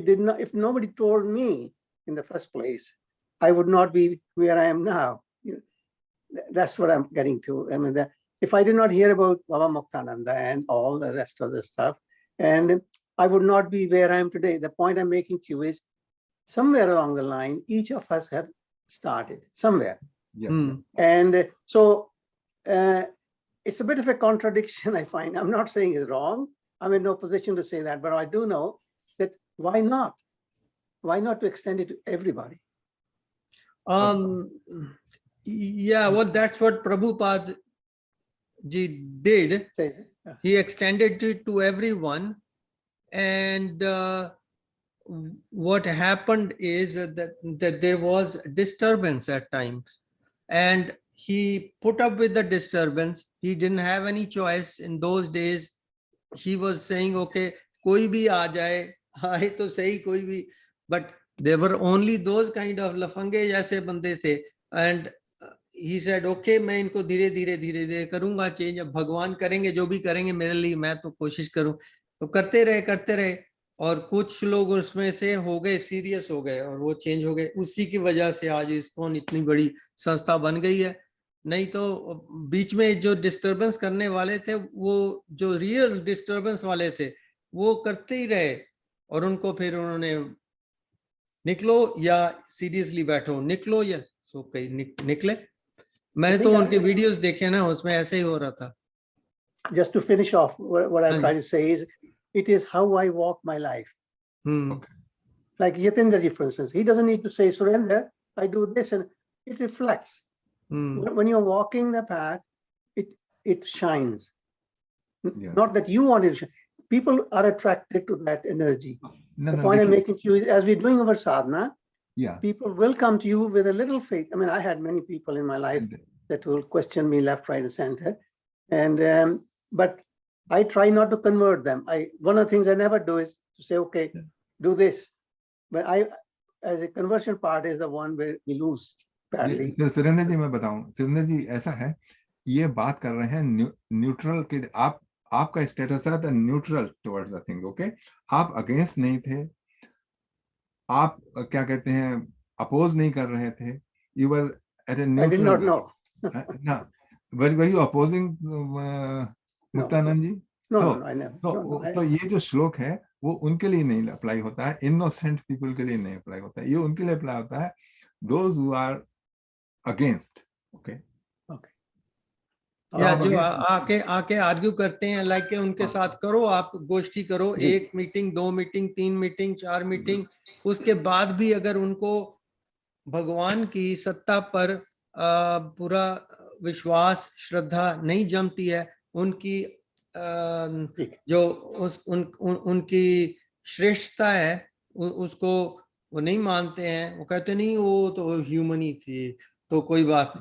nobody told me in the first place, I would not be where I am now. That's what I'm getting to. I mean, if I did not hear about Baba Muktananda and all the rest of the stuff, and I would not be where I am today. The point I'm making to you is, somewhere along the line, each of us have started somewhere. And so it's a bit of a contradiction, I find. I'm not saying it's wrong. I'm in no position to say that, but I do know that why not? why not to extend it to everybody? Yeah, well, that's what Prabhupada ji did. Says it. Yeah. He extended it to everyone, and what happened is that there was disturbance at times, and he put up with the disturbance. He didn't have any choice in those days. He was saying, okay, koi bhi aa jaye, aaye to sahi koi bhi, but there were only those kind of lafange jaise bande the, and he said, okay, मैं इनको धीरे धीरे करूंगा change, अब भगवान करेंगे जो भी करेंगे मेरे लिए, मैं तो कोशिश करूं। तो करते रहे, और कुछ लोग उसमें से हो गए, सीरियस हो गए, और वो चेंज हो गए। उसी की वजह से आज ISKCON इतनी बड़ी संस्था बन गई है। नहीं तो बीच में जो डिस्टर्बेंस करने वाले थे, वो जो रियल डिस्टर्बेंस वाले थे, वो करते ही रहे, और उनको फिर उन्होंने निकलो या सीरियसली बैठो, निकलो या सो कहीं निकले। मैंने तो उनके वीडियोस देखे ना, उसमें ऐसे ही हो रहा था। Just to finish off, what I'm trying to say is, it is how I walk my life. Like Yatindra ji, for instance, he doesn't need to say surrender, I do this, and it reflects. When you're walking the path, it shines. Yeah. Not that you want it to shine. People are attracted to that energy. No, The no, point I'm देखिए, making to you is, as we're doing our sadhana, yeah. people will come to you with a little faith. I mean, I had many people in my life that will question me left, right, and center. And but I try not to convert them. One of the things I never do is to say, okay, do this. But as a conversion part is the one where we lose badly. Surendra जी मैं बताऊं, सुरेंद्र जी ऐसा है, ये बात कर रहे हैं neutral के, आपका स्टेटस है the neutral towards the thing, okay? आप अगेंस्ट नहीं थे, आप क्या कहते हैं, अपोज नहीं कर रहे थे, you were at a neutral. I did not know. ना, were you opposing Muktanand ji? No, I never. तो ये जो श्लोक है वो उनके लिए नहीं अप्लाई होता है, इनोसेंट पीपल के लिए नहीं अप्लाई होता है, ये उनके लिए अप्लाई होता है those who are against, okay? या जो आके आर्ग्यू करते हैं, लाइक के उनके साथ करो, आप गोष्ठी करो, 1 मीटिंग, 2 मीटिंग, 3 मीटिंग, 4 मीटिंग, उसके बाद भी अगर उनको भगवान की सत्ता पर पूरा विश्वास, श्रद्धा नहीं जमती है, उनकी जो उनकी श्रेष्ठता है उसको वो नहीं मानते हैं, वो कहते नहीं वो तो ह्यूमन ही थी, तो कोई बात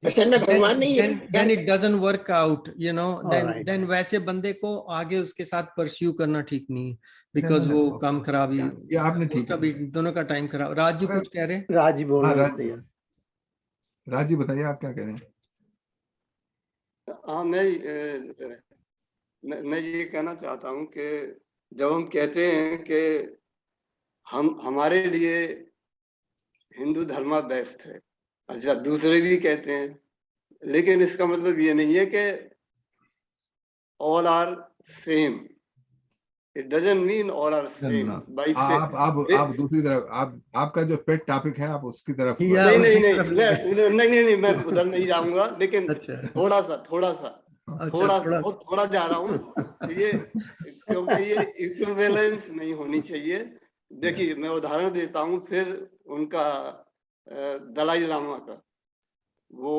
नहीं, then it doesn't work out, you know, then वैसे बंदे को आगे उसके साथ परस्यू करना ठीक नहीं है, बिकॉज वो काम खराब ही, ये आपने ठीक है, दोनों का टाइम खराब। राज जी कुछ कह रहे हैं? राज जी बोल रहे हैं। राज जी बताइए आप क्या कह रहे हैं? हाँ, मैं ये कहना चाहता हूँ कि जब हम कहते हैं कि हमारे लिए हिंदू धर्म बेस्ट है, अच्छा दूसरे भी कहते हैं, लेकिन इसका मतलब ये नहीं है कि all are same, it doesn't mean all are same. आप दूसरी तरफ, आपका जो पेट टॉपिक है आप उसकी तरफ। नहीं, मैं उधर नहीं जाऊंगा, लेकिन थोड़ा जा रहा हूँ ये, क्योंकि ये इक्विवेलेंस नहीं होनी चाहिए। देखिए मैं उदाहरण देता हूँ, फिर उनका दलाई लामा का, वो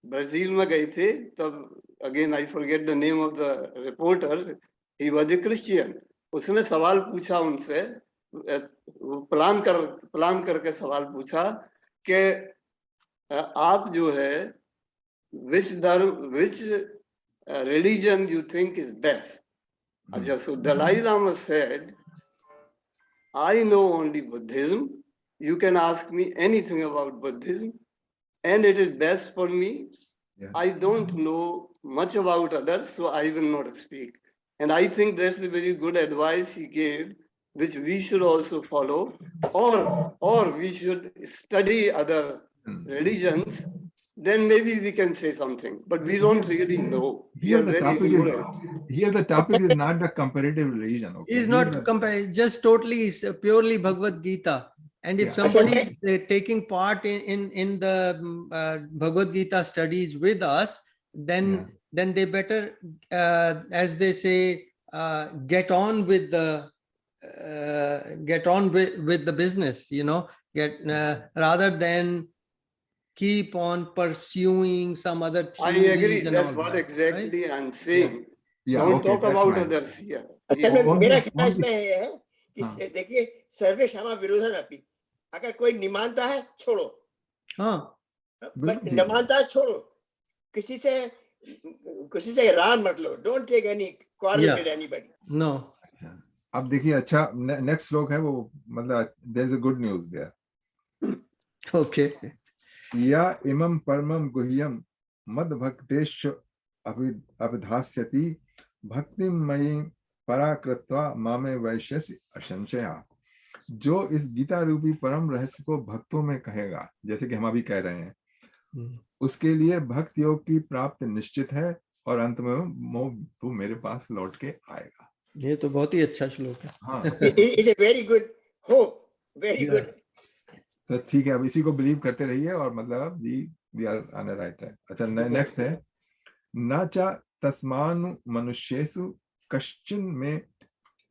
ब्राजील में गए थे, तब again I forget the name of the reporter, he was a Christian. उसने सवाल पूछा उनसे, प्लान करके सवाल पूछा कि आप जो है which religion you think is best? अच्छा, so Dalai Lama said, I know only Buddhism. You can ask me anything about Buddhism, and it is best for me. Yeah. I don't know much about others, so I will not speak. And I think that's a very good advice he gave, which we should also follow, or we should study other religions. Then maybe we can say something, but we don't really know. Here the topic is not the comparative religion. Okay? Is not just totally purely Bhagavad Gita. And if somebody is taking part in the Bhagavad Gita studies with us, then they better, as they say, get on with the get on with the business, you know, rather than keep on pursuing some other I theories agree. and That's all what that, exactly I'm saying. Yeah, Don't okay, talk that's about fine. others here. असल Yeah. में मेरा Only- ख्याल इसमें ये है कि हाँ। देखिए सर्वे क्षमा विरोधन अपी, अगर कोई नहीं मानता है छोड़ो, हाँ, बिल्कुल न मानता है छोड़ो, किसी से रान मत लो, don't take any quarrel with anybody. no, अच्छा, अब देखिए, अच्छा नेक्स्ट श्लोक है वो, मतलब there is a good news there. okay, या इमं परमं गुह्यं मद भक्तेश्व अभिधास्यति भक्तिं मयि पराकृत्वा मामे वैश्यसि असंशया। जो इस गीता रूपी परम रहस्य को भक्तों में कहेगा, जैसे कि हम अभी कह रहे हैं, उसके लिए भक्त योग की प्राप्ति निश्चित है और अंत में वो मेरे पास लौट के आएगा। ये तो बहुत ही अच्छा श्लोक है। हाँ, it's a very good hope, very Yeah. Good. तो ठीक है, अब इसी को बिलीव करते रहिए और मतलब we are on the right track. अच्छा, नेक्स्ट है न च तस्मानु मनुष्येषु कश्चिन में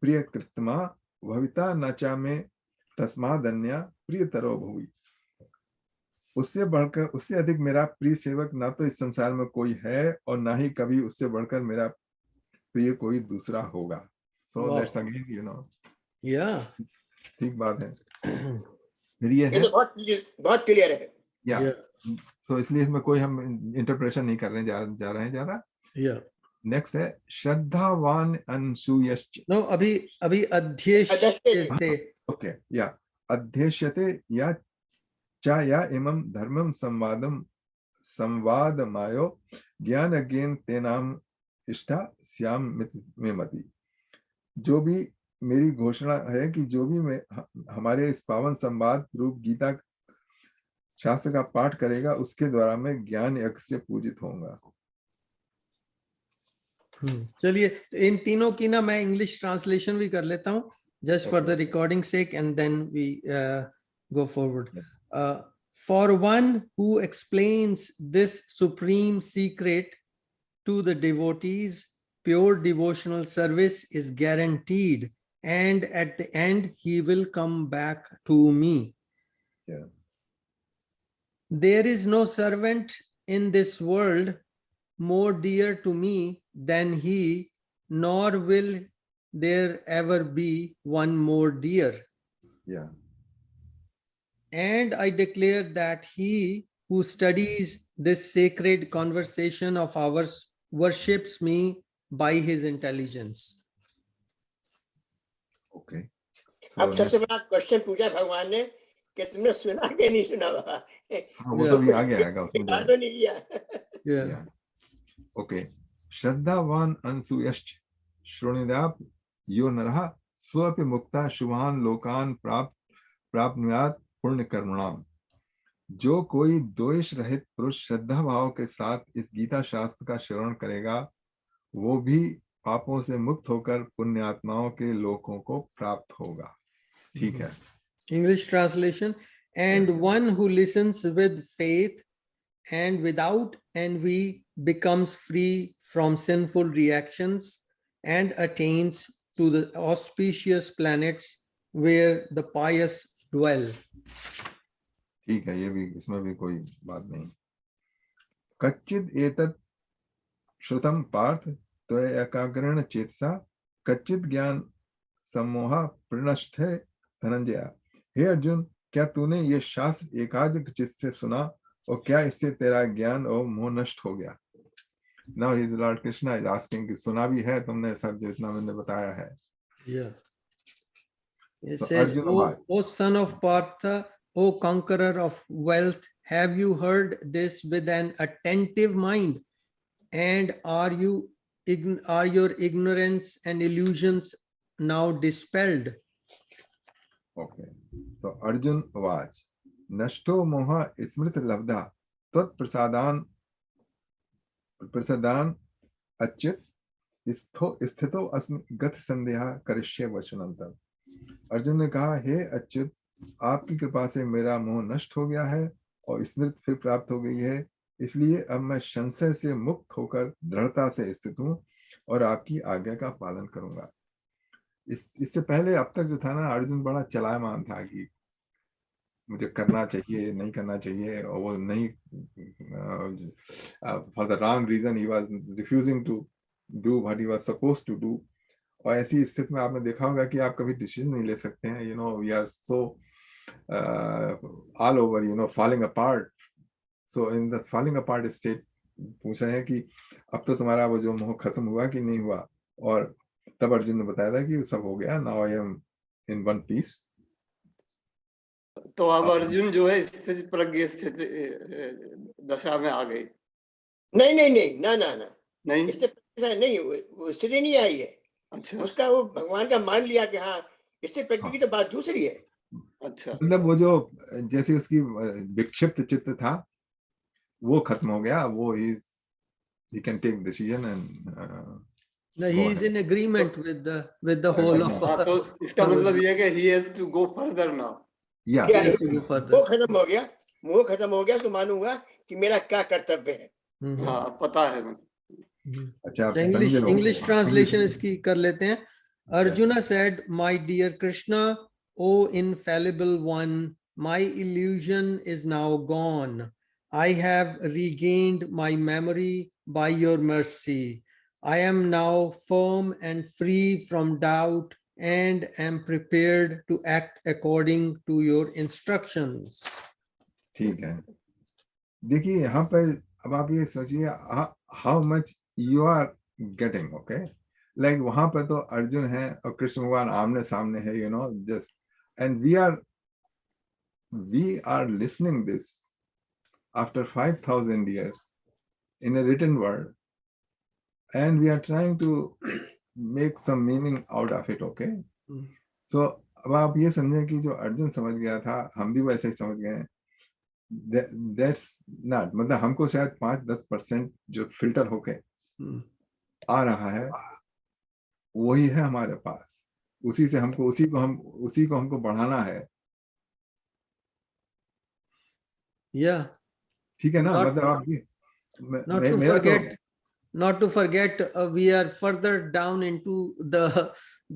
प्रियकृतमा भविता न च में तस्मादन्या प्रियतरो भुवि। उससे बढ़कर, उससे अधिक मेरा प्रिय सेवक ना तो इस संसार में कोई है और ना ही कभी उससे बढ़कर मेरा प्रिय कोई दूसरा होगा। सो Wow. That's again, you know, Yeah. ठीक बात है। फिर ये ये है तो बहुत क्लियर है। या Yeah. सो इसलिए इसमें कोई हम इंटरप्रेशन नहीं करने जा रहे हैं ज्यादा। Yeah. नेक्स्ट है श्रद्धावान अनसूयश्च। No, अभी अध्यक्ष्यते। ओके, या अध्यक्ष्यते या चा या इमं धर्मम संवादमायो ज्ञान अज्ञान तेनाम इष्टा श्याम में मति। जो भी मेरी घोषणा है कि जो भी मैं हमारे इस पावन संवाद रूप गीता शास्त्र का पाठ करेगा, उसके द्वारा मैं ज्ञान यज्ञ से पूजित होऊंगा। चलिए, इन तीनों की ना मैं इंग्लिश ट्रांसलेशन भी कर लेता हूँ, just for the recording sake, and then we go forward. For one who explains this supreme secret to the devotees, pure devotional service is guaranteed, and at the end he will come back to me. Yeah. There is no servant in this world more dear to me than he, nor will there ever be one more dear. Yeah. And I declare that he who studies this sacred conversation of ours worships me by his intelligence. Okay. अब सबसे बड़ा question पूछा भगवान ने कि तुमने सुना कि नहीं सुना बाबा? वो तो भी आगे आएगा उसमें याद तो नहीं किया। Yeah. ओके, श्रद्धावान अनसूयश्च श्रोणिदाप यो नरः स्वपि मुक्ता शुभान लोकान प्राप्नुयात् पुण्य कर्मणाम। जो कोई द्वेष रहित पुरुष श्रद्धा भाव के साथ इस गीता शास्त्र का श्रवण करेगा, वो भी पापों से मुक्त होकर पुण्य आत्माओं के लोकों को प्राप्त होगा। ठीक है। English translation. And one who listens with faith and without envy becomes free from sinful reactions and attains to the auspicious planets where the pious dwell. ठीक है, ये भी, इसमें भी कोई बात नहीं। कच्चिद एतत् श्रुतम पार्थ त्वया एकाग्रेण चेतसा कच्चिद ज्ञान सम्मोह प्रणष्टे धनंजय। हे अर्जुन, क्या तूने ये शास्त्र एकाग्र चित्त से सुना और क्या इससे तेरा ज्ञान और मोह नष्ट हो गया? Now his Lord Krishna is asking कि सुना भी है तुमने सब जो इतना मैंने बताया है? Yeah. It So says, Arjuna, O son of Partha, O conqueror of wealth, have you heard this with an attentive mind? And are your ignorance and illusions now dispelled? okay. So Arjun Vach, Nashto Moha Smrit Labdha Tat Prasadan Achyut स्थितो अस्मि गत संदेहा करिष्ये वचनंतम। अर्जुन ने कहा, हे अच्युत, आपकी कृपा से मेरा मोह नष्ट हो गया है और स्मृति फिर प्राप्त हो गई है, इसलिए अब मैं संशय से मुक्त होकर दृढ़ता से स्थित हूँ और आपकी आज्ञा का पालन करूंगा। इससे पहले अब तक जो था ना, अर्जुन बड़ा चलायमान था कि मुझे करना चाहिए, नहीं करना चाहिए, और वो नहीं, for the wrong reason he was refusing to do what he was supposed to do. और ऐसी स्थिति में आपने देखा होगा कि आप कभी डिसीजन नहीं ले सकते हैं, you know, we are so all over, you know, falling apart. So in the falling apart state पूछ रहे हैं कि अब तो तुम्हारा वो जो मोह खत्म हुआ कि नहीं हुआ। और तब अर्जुन ने बताया था कि सब हो गया, now I am in one piece. तो अब अर्जुन जो है स्थिति प्रज्ञ स्थिति दशा में आ गई। नहीं नहीं नहीं, ना ना ना, नहीं, इससे नहीं, वो स्थिति नहीं आई है। अच्छा उसका वो भगवान का मान लिया कि हाँ, इससे प्रकृति की तो बात दूसरी है। अच्छा, मतलब वो जो जैसे उसकी विक्षिप्त चित्त था वो खत्म हो गया, वो he can take decision and No, go he is ahead. in agreement with the whole of. हाँ, तो इसका मतलब ये है कि he has to go further now। Yeah. क्या He has to go further. वो खत्म हो गया, मोह खत्म हो गया, तो मानूंगा कि मेरा क्या कर्तव्य है। Mhm. हाँ, पता है मुझे। Mhm. अच्छा, आप The English समझे हो? English translation इसकी कर लेते हैं। Arjuna said, "My dear Krishna, O infallible one, my illusion is now gone. I have regained my memory by your mercy. I am now firm and free from doubt and am prepared to act according to your instructions." ठीक है, देखिए यहाँ पर अब आप ये सोचिए how much you are getting, okay, like वहां पर तो अर्जुन है और कृष्ण भगवान आमने सामने है, you know, just and we are listening this after 5,000 years in a written word, and we are trying to make some meaning out of it, okay? So अब आप ये समझें कि जो अर्जुन समझ गया था हम भी वैसे ही समझ गए। That's not, मतलब हमको शायद 5-10% जो फिल्टर होके आ रहा है वही है हमारे पास, उसी से हमको उसी को हमको बढ़ाना है। Yeah. ठीक है ना, Not- मतलब आप ये Not to forget, we are further down into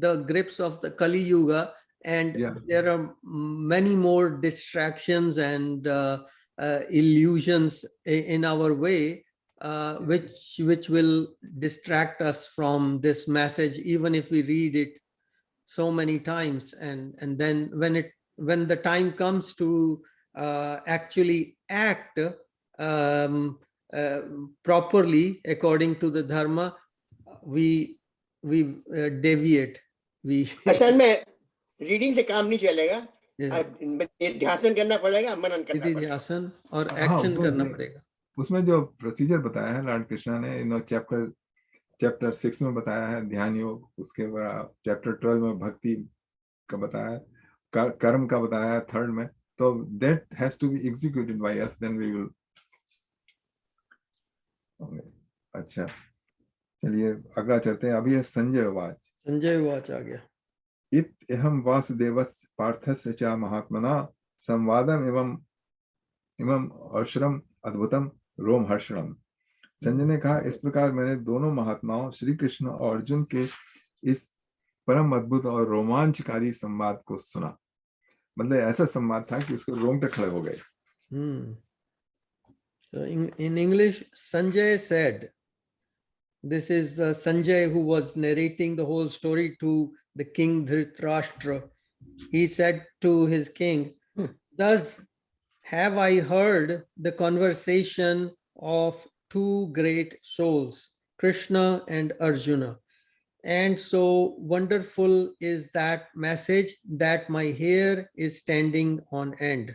the grips of the Kali Yuga, and Yeah. there are many more distractions and illusions in our way, which will distract us from this message, even if we read it so many times, and then when the time comes to actually act properly according to the dharma, we deviate. We असल में reading से काम नहीं चलेगा, Yeah. ध्यान करना पड़ेगा, मनन करना पड़ेगा। ध्यान और हाँ, एक्शन वो करना ये- पड़ेगा। उसमें जो प्रोसीजर बताया है लॉर्ड कृष्णा ने, यू नो, चैप्टर 6 में बताया है ध्यान योग, उसके बाद चैप्टर 12 में भक्ति का बताया है, कर्म का बताया है 3rd में, तो that has to be executed by us, then we will. अच्छा, चलिए अगला चलते हैं। अभी है संजय वाच। संजय वाच आ गया। इत अहम वासुदेवस्य पार्थस्य च महात्मना संवादम इमम अश्रम अद्भुतम रोमहर्षणम। संजय ने कहा, इस प्रकार मैंने दोनों महात्माओं श्री कृष्ण और अर्जुन के इस परम अद्भुत और रोमांचकारी संवाद को सुना। मतलब ऐसा संवाद था कि उसको रोंगटे खड़े हो गए। So in English, Sanjay said, this is Sanjay who was narrating the whole story to the king Dhritarashtra. He said to his king, "Thus have I heard the conversation of two great souls, Krishna and Arjuna. And so wonderful is that message that my hair is standing on end."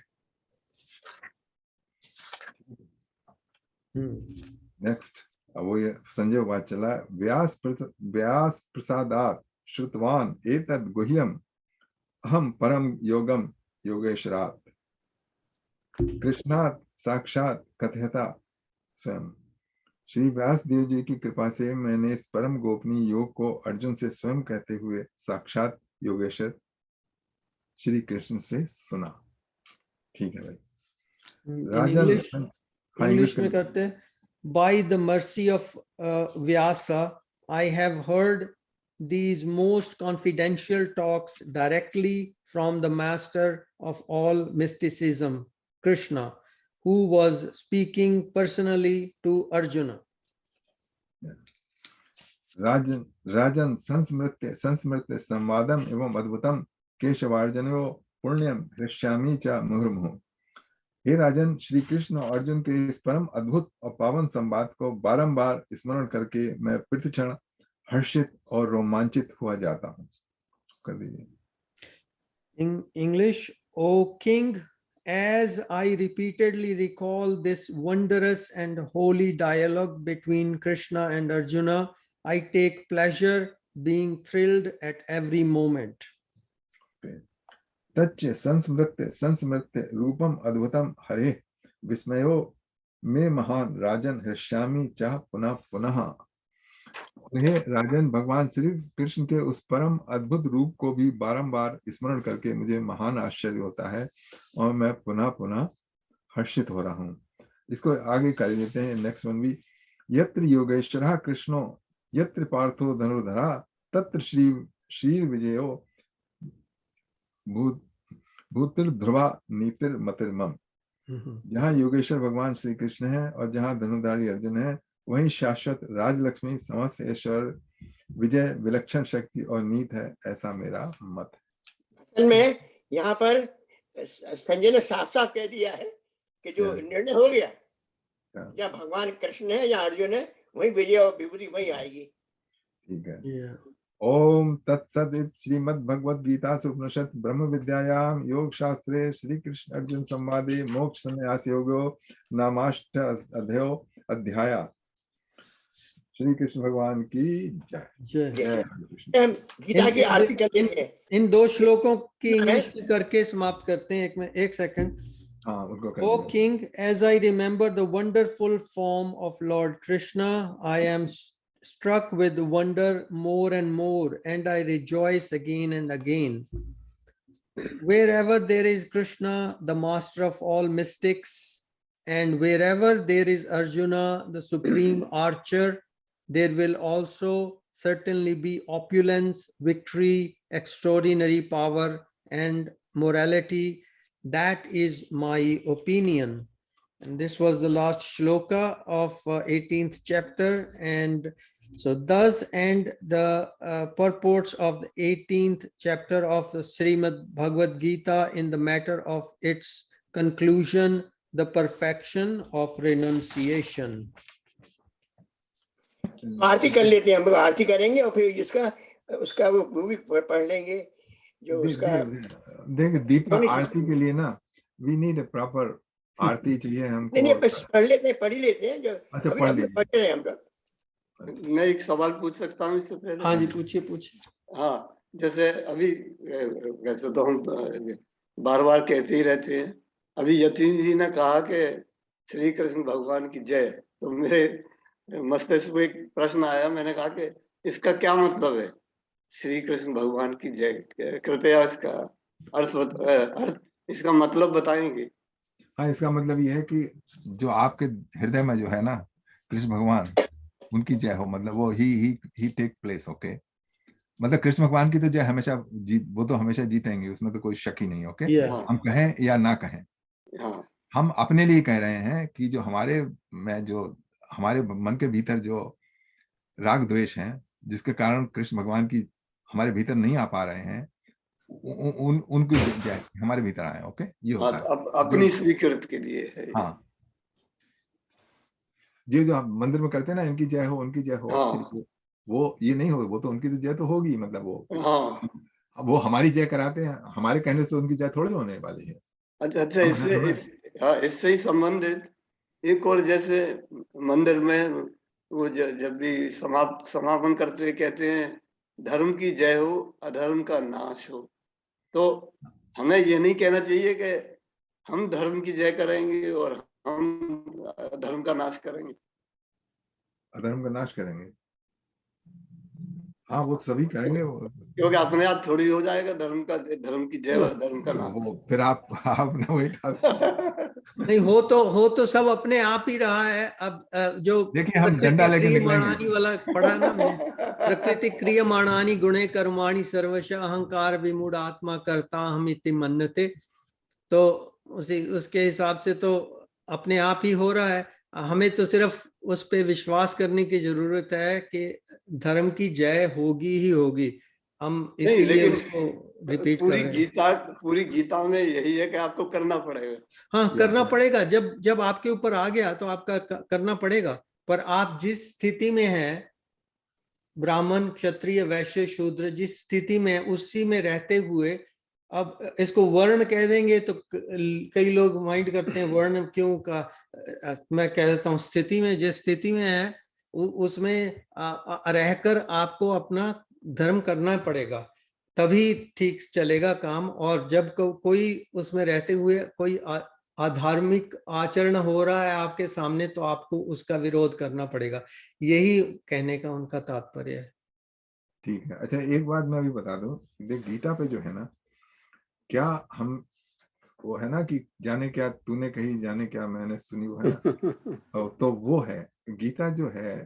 Next, अब वो ये संजय बात चला, व्यास प्रसादात श्रुतवान एतद् गुह्यम अहम परम योगम योगेश्वरात कृष्णात साक्षात कथयता स्वयं। श्री व्यास देव जी की कृपा से मैंने इस परम गोपनीय योग को अर्जुन से स्वयं कहते हुए साक्षात योगेश्वर श्री कृष्ण से सुना। ठीक है भाई। राजन इंग्लिश में करते, by the mercy of Vyasa, I have heard these most confidential talks directly from the master of all mysticism, Krishna, who was speaking personally to Arjuna. राजन राजन संस्मृत्य संवादम एवं अद्भुतम केशवार्जुनो पुण्यम हृष्यामि च मुहुर्मुहुः। हे राजन, श्री कृष्ण और अर्जुन के इस परम अद्भुत और पावन संवाद को बारंबार स्मरण करके मैं प्रतिक्षण हर्षित और रोमांचित हुआ जाता हूँ। कर दीजिए। In English, O King, as I repeatedly recall this wondrous and holy dialogue between Krishna and Arjuna, I take pleasure being thrilled at every moment. तच्च संस्मृत्य रूपम अद्भुतम हरे विस्मयो मे महान राजन हृष्यामि च पुनः पुनः। हे राजन, भगवान श्री कृष्ण के उस परम अद्भुत रूप को भी बारंबार स्मरण करके मुझे महान आश्चर्य होता है और मैं पुनः पुनः हर्षित हो रहा हूँ। इसको आगे कर देते हैं, नेक्स्ट वन भी। यत्र योगेश्वरः कृष्णो यत्र पार्थो धनुर्धरा तत्र श्री विजयो भूतिर ध्रुवा नीतिर मतिर्मम। जहाँ योगेश्वर भगवान श्री कृष्ण है और जहाँ धनुर्धारी अर्जुन है, वहीं शाश्वत राजलक्ष्मी समस्त ऐश्वर्य विजय विलक्षण शक्ति और नीत है, ऐसा मेरा मत है। असल में यहाँ पर संजय ने साफ साफ कह दिया है कि जो निर्णय हो गया, या भगवान कृष्ण है या अर्जुन है, वही विजय और विभूति वही आएगी। ठीक है। ओम तत्सदित श्रीमद् भगवद गीता उपनिषद ब्रह्म विद्यायाम योग शास्त्रे श्री कृष्ण अर्जुन संवादे मोक्ष संन्यास योगो नामाष्ट अध्याय। श्री कृष्ण भगवान की जय। गीता की आरती कर लेते हैं। इन दो श्लोकों की इंग्लिश करके समाप्त करते हैं। एक second. O King, as I remember the wonderful form of Lord Krishna, I am struck with wonder more and more, and I rejoice again and again. Wherever there is Krishna, the master of all mystics, and wherever there is Arjuna, the supreme archer, there will also certainly be opulence, victory, extraordinary power, and morality. That is my opinion. And this was the last shloka of 18th chapter. And so thus end the purports of the 18th chapter of the Srimad Bhagavad Gita in the matter of its conclusion, the perfection of renunciation. आरती कर लेते हैं, हम लोग आरती करेंगे और फिर जिसका उसका वो भी पढ़ लेंगे जो उसका। देख दीपक, आरती के लिए ना वी नीड अ प्रॉपर आरती चाहिए हमको। नहीं पढ़ लेते हैं, पढ़ ही लेते हैं जो। अच्छा, अभी पढ़ रहे हैं हम लोग। मैं एक सवाल पूछ सकता हूँ इससे पहले? हाँ जी, पूछिए। हाँ, जैसे अभी वैसे तो हम बार बार कहते ही रहते हैं, अभी यतीन जी ने कहा कि श्री कृष्ण भगवान की जय, तो मेरे मस्तिष्क में एक प्रश्न आया। मैंने कहा कि इसका क्या मतलब है, श्री कृष्ण भगवान की जय? कृपया इसका अर्थ इसका मतलब बताएंगे? हाँ, इसका मतलब ये है कि जो आपके हृदय में जो है ना कृष्ण भगवान, उनकी जय हो, मतलब वो ही टेक प्लेस। ओके, मतलब कृष्ण भगवान की तो जय हमेशा वो तो हमेशा जीतेंगे, उसमें तो कोई शक ही नहीं। ओके, हम कहें या ना कहें, हम अपने लिए कह रहे हैं कि जो हमारे मन के भीतर जो राग द्वेष हैं, जिसके कारण कृष्ण भगवान की हमारे भीतर नहीं आ पा रहे हैं, उनकी जय हमारे भीतर आए। ओके, ये होता है अपनी स्वीकृति के लिए है। हाँ, ये जो हम मंदिर में करते हैं ना, इनकी जय हो, उनकी जय हो, वो ये नहीं हो, वो तो उनकी तो जय तो होगी, मतलब वो हमारी जय कराते हैं, हमारे कहने से उनकी जय थोड़ी होने वाली है। अच्छा, इससे ही संबंधित एक और, जैसे मंदिर में वो जब भी समापन करते हुए कहते हैं धर्म की जय हो, अधर्म का नाश हो, तो हमें ये नहीं कहना चाहिए कि हम धर्म की जय करेंगे और हम अधर्म का नाश करेंगे। अधर्म का नाश करेंगे, हाँ वो सभी करेंगे वो, क्योंकि अपने आप थोड़ी हो जाएगा धर्म की जय, धर्म का नाम। वो फिर आप ना वेट नहीं हो तो सब अपने आप ही रहा है। अब जो देखिए हम डंडा लेके क्रियमाणानि निकलेंगे। वाला पढ़ा ना मैं, प्रकृति क्रियमाणानि गुणे कर्माणि सर्वश अहंकार विमूढ़ आत्मा करता हम इति मन्यते। तो उसके हिसाब से तो अपने आप ही हो रहा है। हमें तो सिर्फ उस पे विश्वास करने की जरूरत है कि धर्म की जय होगी ही होगी। हम नहीं, इसीलिए लेकिन उसको रिपीट कर रहे हैं। पूरी गीता में यही है कि आपको करना पड़ेगा। हाँ करना पड़ेगा, जब आपके ऊपर आ गया तो आपका करना पड़ेगा। पर आप जिस स्थिति में हैं, ब्राह्मण क्षत्रिय वैश्य शूद्र जिस स्थिति में, उसी में रहते हुए, अब इसको वर्ण कह देंगे तो कई लोग माइंड करते हैं वर्ण क्यों का। मैं कह देता हूँ स्थिति में, जिस स्थिति में है उसमें रहकर आपको अपना धर्म करना पड़ेगा, तभी ठीक चलेगा काम। और जब कोई उसमें रहते हुए कोई अधार्मिक आचरण हो रहा है आपके सामने, तो आपको उसका विरोध करना पड़ेगा। यही कहने का उनका तात्पर्य है। ठीक है। अच्छा एक बात मैं अभी बता दूं, देख गीता पे जो है ना, क्या हम वो है ना कि जाने क्या तूने कही जाने क्या मैंने सुनी, वो है ना तो वो है गीता जो है,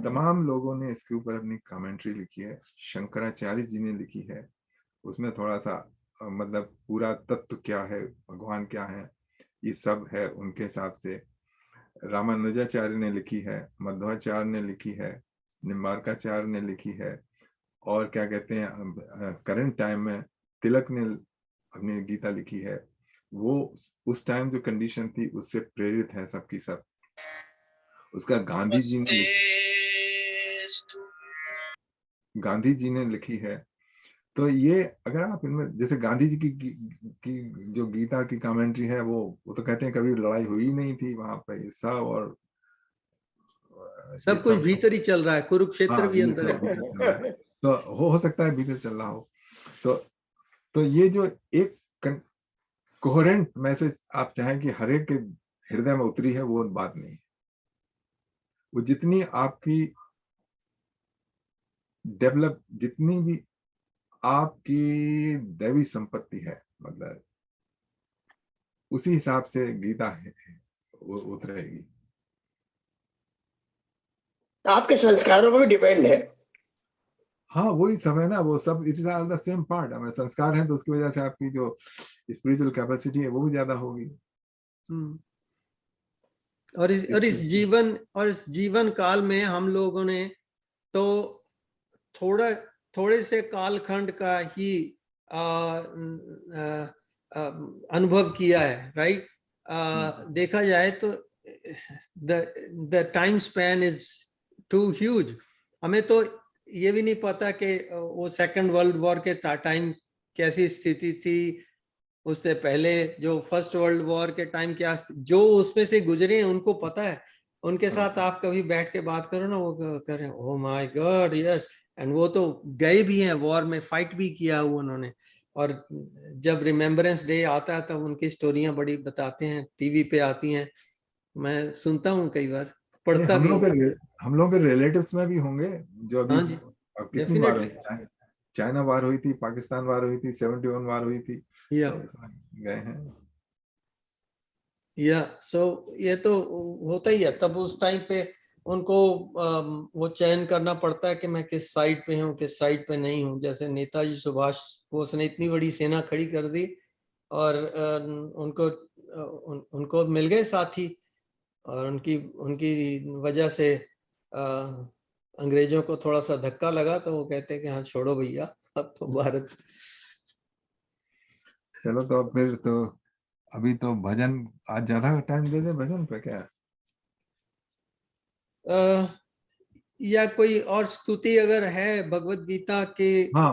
तमाम लोगों ने इसके ऊपर अपनी कमेंट्री लिखी है। शंकराचार्य जी ने लिखी है, उसमें थोड़ा सा मतलब पूरा तत्व क्या है, भगवान क्या है, ये सब है उनके हिसाब से। रामानुजाचार्य ने लिखी है, मध्वाचार्य ने लिखी है, निम्बार्काचार्य ने लिखी है, और क्या कहते हैं करंट टाइम में तिलक ने अपनी गीता लिखी है। वो उस टाइम जो कंडीशन थी उससे प्रेरित है सबकी सब। उसका गांधी जी ने लिखी है। तो ये अगर आप इनमें जैसे गांधी जी की जो गीता की कमेंट्री है, वो तो कहते हैं कभी लड़ाई हुई नहीं थी वहां पे, सब और सब कुछ भीतर ही चल रहा है, कुरुक्षेत्र भी अंदर है। तो हो सकता है भीतर चल रहा हो। तो ये जो एक कोहेरेंट मैसेज आप चाहें कि हर एक के हृदय में उतरी है, वो बात नहीं है। वो जितनी आपकी डेवलप, जितनी भी आपकी दैवी संपत्ति है, मतलब उसी हिसाब से गीता है वो उतरेगी। आपके संस्कारों पर भी डिपेंड है। हाँ वही सब है ना, वो सब it is all the same part. हमें संस्कार है तो उसकी वजह से आपकी जो स्पिरिचुअल कैपेसिटी है वो भी ज्यादा होगी। और इस जीवन काल में हम लोगों ने तो थोड़े से कालखंड का ही अनुभव किया है, राइट। देखा जाए तो the time span is too huge. हमें तो ये भी नहीं पता कि वो सेकंड वर्ल्ड वॉर के टाइम कैसी स्थिति थी, उससे पहले जो फर्स्ट वर्ल्ड वॉर के टाइम क्या, जो उसमें से गुजरे हैं उनको पता है। उनके साथ आप कभी बैठ के बात करो ना, वो कह रहे हैं oh my God yes, and वो तो गए भी हैं वॉर में, फाइट भी किया हुआ उन्होंने। और जब रिमेम्बरेंस डे आता है तब उनकी स्टोरियां बड़ी बताते हैं, टीवी पे आती हैं, मैं सुनता हूँ कई बार, पढ़ता भी। हम लोग के रिलेटिव्स में भी होंगे जो अभी, हाँ जी, कितनी बार डेफिनेटली। चाइना वार हुई थी, पाकिस्तान वार हुई थी, 71 वार हुई थी, या तो गए हैं। ये तो होता ही है। तब उस टाइम पे उनको वो चयन करना पड़ता है कि मैं किस साइड पे हूँ किस साइड पे नहीं हूँ। जैसे नेताजी सुभाष बोस ने इतनी बड़ी सेना खड़ी कर दी और उनको मिल गए साथी, और उनकी वजह से अंग्रेजों को थोड़ा सा धक्का लगा, तो वो कहते हैं कि हाँ छोड़ो भैया, अब तो भारत। चलो तो अब फिर तो अभी तो भजन, आज ज्यादा टाइम दे दे भजन पे क्या? या कोई और स्तुति अगर है भगवत गीता के। हाँ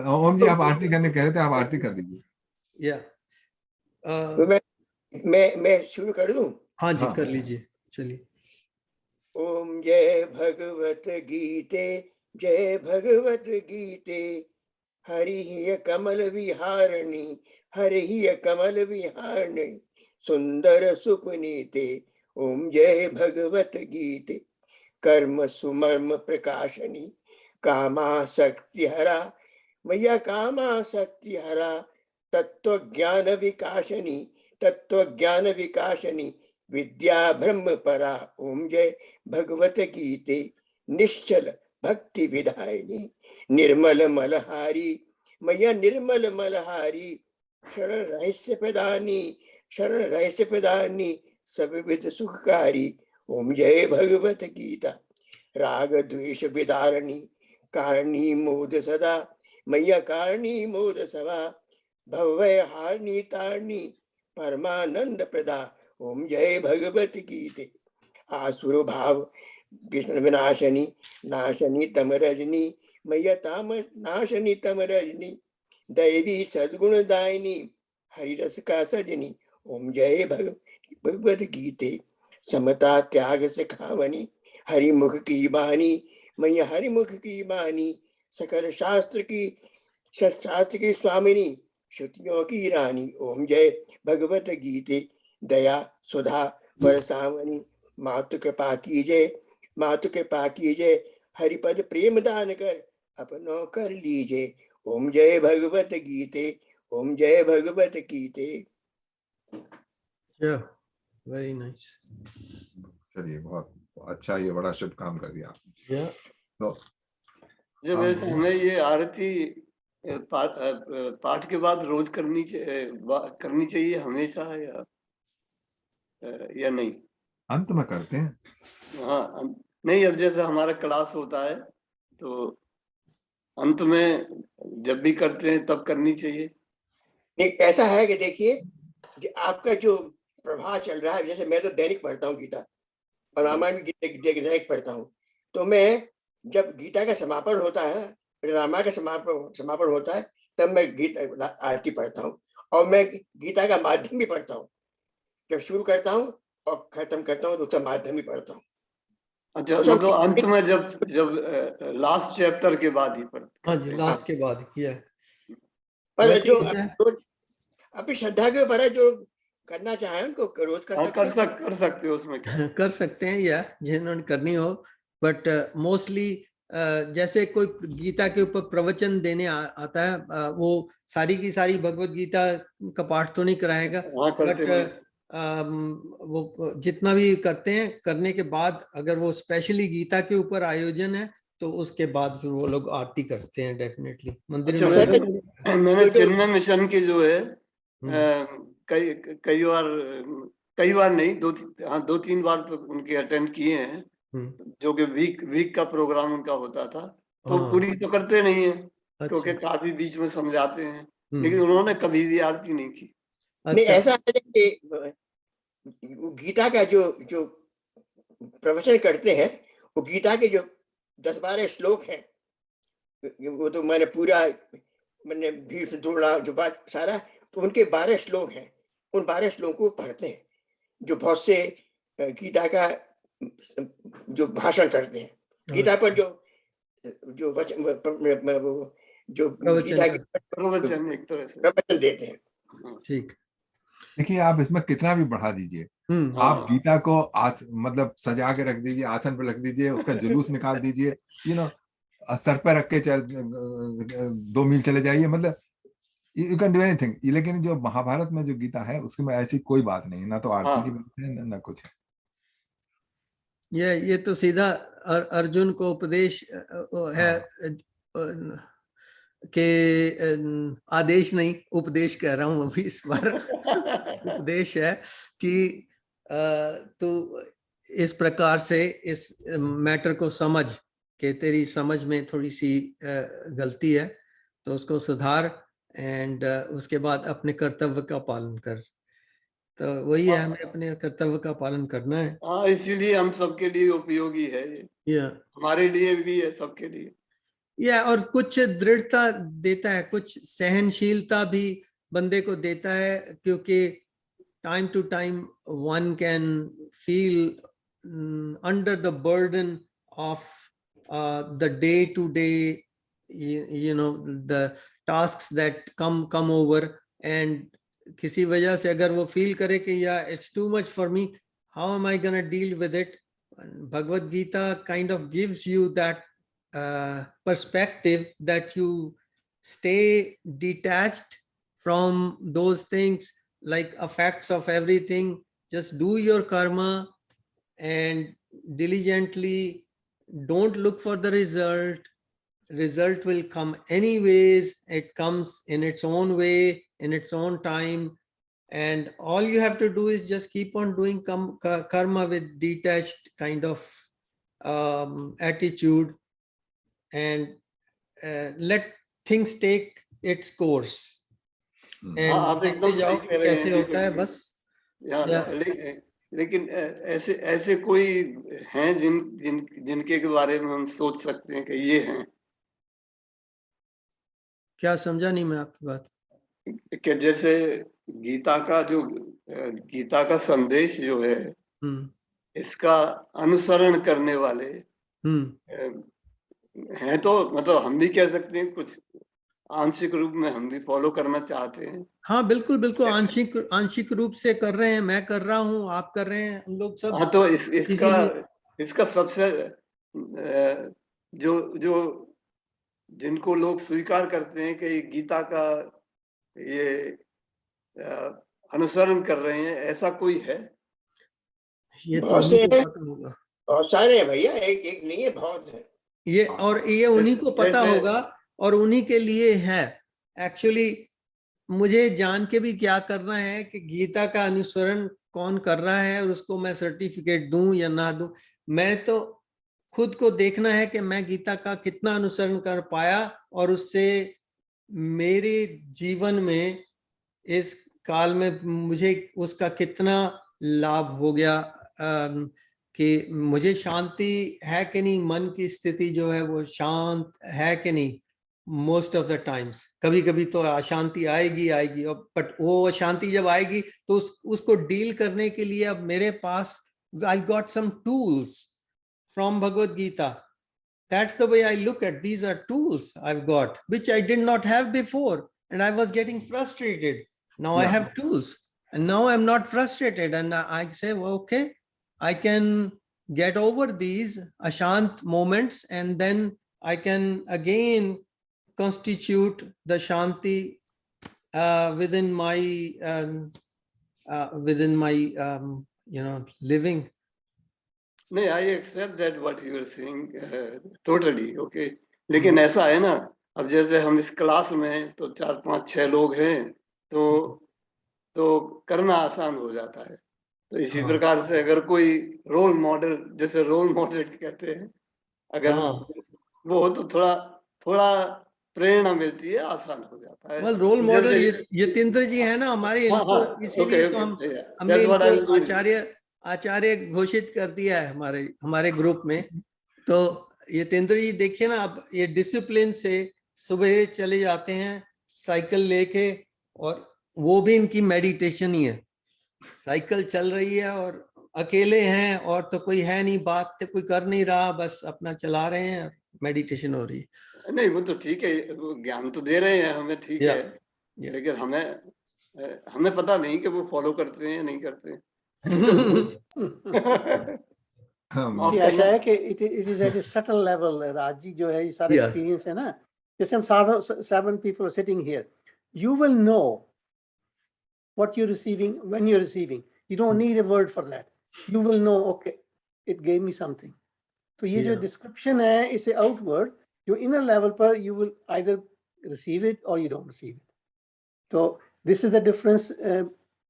ओम जी आप आरती करने कह रहे थे, आप आरती कर दीजिए। या तो मैं शुरू कर दूं? हाँ जी कर लीजिए, चलिए। ओम जय भगवत गीते, जय भगवत गीते, हरि कमल विहारिणी, हरि कमल विहारिणी, सुंदर सुपुनीते। ओम जय भगवत गीते, कर्म सुमर्म प्रकाशनी, कामासक्ति हरा मैया कामासक्ति हरा तत्व ज्ञान विकासनी विद्या ब्रह्म परा ओम जय भगवत गीते निश्चल भक्ति विधायिनी निर्मल मलहारी मैया निर्मल मलहारी शरण रहस्य प्रदानी सर्वविध सुखकारी ओम जय भगवत गीता राग द्वेष विदारणी कारणी मोद सदा मैया कारणी मोद सदा भवय हारणी तारणी परमानंद प्रदा ओम जय भगवत गीते आसुर भाव विष्णु विनाशनी नाशनी तम रजनी मैया ताम नाशनी तम रजनी दैवी सद्गुण दायिनी हरिरस का सजनी ओम जय भगवत गीते समता त्याग सिखावनी हरिमुख की बानी मैया हरिमुख की बानी सकल शास्त्र की स्वामिनी श्रुतियों की रानी ओम जय भगवत गीते दया सुधा बरसावनी मातु कृपा कीजिए हरिपद प्रेम दान कर अपनों कर लीजिए ओम जय भगवत गीते ओम जय भगवत गीते। Very nice. चलिए बहुत अच्छा, ये बड़ा शुभ काम कर दिया आपने। तो जब वैसे हमें ये आरती पाठ के बाद रोज करनी चाहिए हमेशा या नहीं? अंत में करते हैं। हाँ नहीं, अब जैसे हमारा क्लास होता है तो अंत में जब भी करते हैं तब करनी चाहिए। एक ऐसा है कि देखिए आपका जो प्रभाव चल रहा है, जैसे मैं तो दैनिक पढ़ता हूँ गीता और रामायण भी दैनिक पढ़ता हूँ, तो मैं जब गीता का समापन होता है, रामायण का समापन होता है, तब मैं गीता आरती पढ़ता हूँ और मैं गीता का माध्यम भी पढ़ता हूँ। जब शुरू करता हूँ और खत्म करता हूँ तो उसका माध्यम भी पढ़ता हूँ। अच्छा, मतलब अंत में जब लास्ट चैप्टर के बाद ही पढ़ते? हाँ जी, लास्ट के बाद किया। पर जो अपनी श्रद्धा के ऊपर है, जो करना चाहे उनको रोज कर सकते हो, उसमें क्या कर सकते हैं या जिन्होंने करनी हो। बट मोस्टली जैसे कोई गीता के ऊपर प्रवचन देने आता है, वो सारी की सारी भगवत गीता का पाठ तो नहीं कराएगा, बट वो जितना भी करते हैं, करने के बाद अगर वो स्पेशली गीता के ऊपर आयोजन है तो उसके बाद फिर वो लोग आरती करते हैं डेफिनेटली मंदिर में। मैंने चिन्मय मिशन की जो है कई बार नहीं, 2-3 बार तो उनके अटेंड किए हैं, जो कि वीक का प्रोग्राम उनका होता था, तो पूरी तो करते नहीं है क्योंकि काफी बीच में समझाते हैं, लेकिन उन्होंने कभी भी आरती नहीं की। नहीं, ऐसा है कि गीता का जो प्रवचन करते हैं, वो गीता के जो 10-12 श्लोक हैं, वो तो मैंने भीष्म द्रोण जो बात सारा, तो उनके 12 श्लोक हैं, उन 12 श्लोकों को पढ़ते हैं, जो बहुत से गीता का जो भाषण करते हैं, गीता पर जो वचन जो गीता के प्रवचन एक तरह से प्रवचन देते हैं। ठीक, देखिए आप इसमें कितना भी बढ़ा दीजिए, आप गीता को मतलब सजा के रख दीजिए, आसन पर रख दीजिए, उसका जुलूस निकाल दीजिए, सर पर रख के 2 मील चले जाइए, मतलब यू कैन डू एनीथिंग। लेकिन जो महाभारत में जो गीता है उसके में ऐसी कोई बात नहीं, ना तो आरती की बात है ना कुछ है। ये तो सीधा अर्जुन को उपदेश है के आदेश नहीं, उपदेश कह रहा हूं अभी इस बार उपदेश है कि तो इस प्रकार से इस मैटर को समझ के, तेरी समझ में थोड़ी सी गलती है तो उसको सुधार, एंड उसके बाद अपने कर्तव्य का पालन कर। तो वही है, हमें अपने कर्तव्य का पालन करना है। हाँ, इसीलिए हम सबके लिए उपयोगी है ये, हमारे लिए भी है, सबके लिए। और कुछ दृढ़ता देता है, कुछ सहनशीलता भी बंदे को देता है, क्योंकि time to time one can feel under the burden of the day to day, the tasks that come over, and किसी वजह से अगर वो फील करे कि या it's too much for me, how am I gonna deal with it, Bhagavad Gita kind of gives you that perspective that you stay detached from those things like effects of everything. Just do your karma and diligently, don't look for the result will come anyways. It comes in its own way, in its own time, and all you have to do is just keep on doing karma with detached kind of attitude, and let things take its course. And आप एकदम जाओ सही कह रहे कैसे हैं होता है बस। लेकिन ऐसे ऐसे कोई हैं जिनके के बारे में हम सोच सकते हैं कि ये हैं? क्या समझा नहीं मैं आपकी बात? कि जैसे गीता का संदेश जो है, इसका अनुसरण करने वाले हैं, तो मतलब हम भी कह सकते हैं कुछ आंशिक रूप में हम भी फॉलो करना चाहते हैं। हाँ बिल्कुल बिल्कुल, आंशिक रूप से कर रहे हैं, मैं कर रहा हूँ, आप कर रहे हैं, हम लोग सब। हाँ, तो इसका सबसे जो जिनको लोग स्वीकार करते हैं कि गीता का ये अनुसरण कर रहे हैं, ऐसा कोई है? ये तो उन्हीं को पता होगा। बहुत सारे हैं भैया, एक नहीं है, बहुत है ये, और ये उन्हीं को पता होगा और उन्हीं के लिए है। एक्चुअली मुझे जान के भी क्या करना है कि गीता का अनुसरण कौन कर रहा है और उसको मैं सर्टिफिकेट दूं या ना दूं। मैं तो खुद को देखना है कि मैं गीता का कितना अनुसरण कर पाया और उससे मेरे जीवन में इस काल में मुझे उसका कितना लाभ हो गया, कि मुझे शांति है कि नहीं, मन की स्थिति जो है वो शांत है कि नहीं। मोस्ट ऑफ द टाइम्स कभी कभी तो अशांति आएगी और बट वो अशांति जब आएगी तो उसको डील करने के लिए अब मेरे पास I got some tools from Bhagavad Gita. That's the way I look at these are tools I've got which I did not have before, and I was getting frustrated. Now I have tools and now I'm not frustrated, and I say, well, okay, I can get over these ashant moments and then I can again constitute the shanti within my living. नहीं, I accept that what you are saying totally okay. लेकिन ऐसा है ना, अब जैसे हम इस class में हैं तो 4 5 6 लोग हैं, तो करना आसान हो जाता है। तो इसी प्रकार से अगर कोई रोल मॉडल, जैसे रोल मॉडल कहते हैं, अगर वो हो तो थोड़ा प्रेरणा मिलती है, आसान हो जाता है। रोल मॉडल यतीन्द्र जी है ना हमारे, इसीलिए तो हमने इनको आचार्य घोषित कर दिया है हमारे ग्रुप में। तो यतीन्द्र जी देखिए ना, अब ये डिसिप्लिन से सुबह चले जाते हैं साइकिल लेके, और वो भी इनकी मेडिटेशन ही है। साइकिल चल रही है और अकेले हैं और तो कोई है नहीं, बात तो कोई कर नहीं रहा, बस अपना चला रहे हैं, मेडिटेशन हो रही है। नहीं, वो तो ठीक है, वो ज्ञान तो दे रहे हैं हमें, ठीक है, लेकिन हमें पता नहीं कि वो फॉलो करते हैं या नहीं करते हैं। ऐसा है कि it is at a subtle level. राजी जो है, ये सारा एक्सपीरियंस है ना, जैसे हम 7 people are sitting here, you will know what you're receiving when you're receiving. You don't need a word for that. You will know, okay, it gave me something. तो ये जो description है, इसे outward, जो inner level पर you will either receive it or you don't receive it. So this is the difference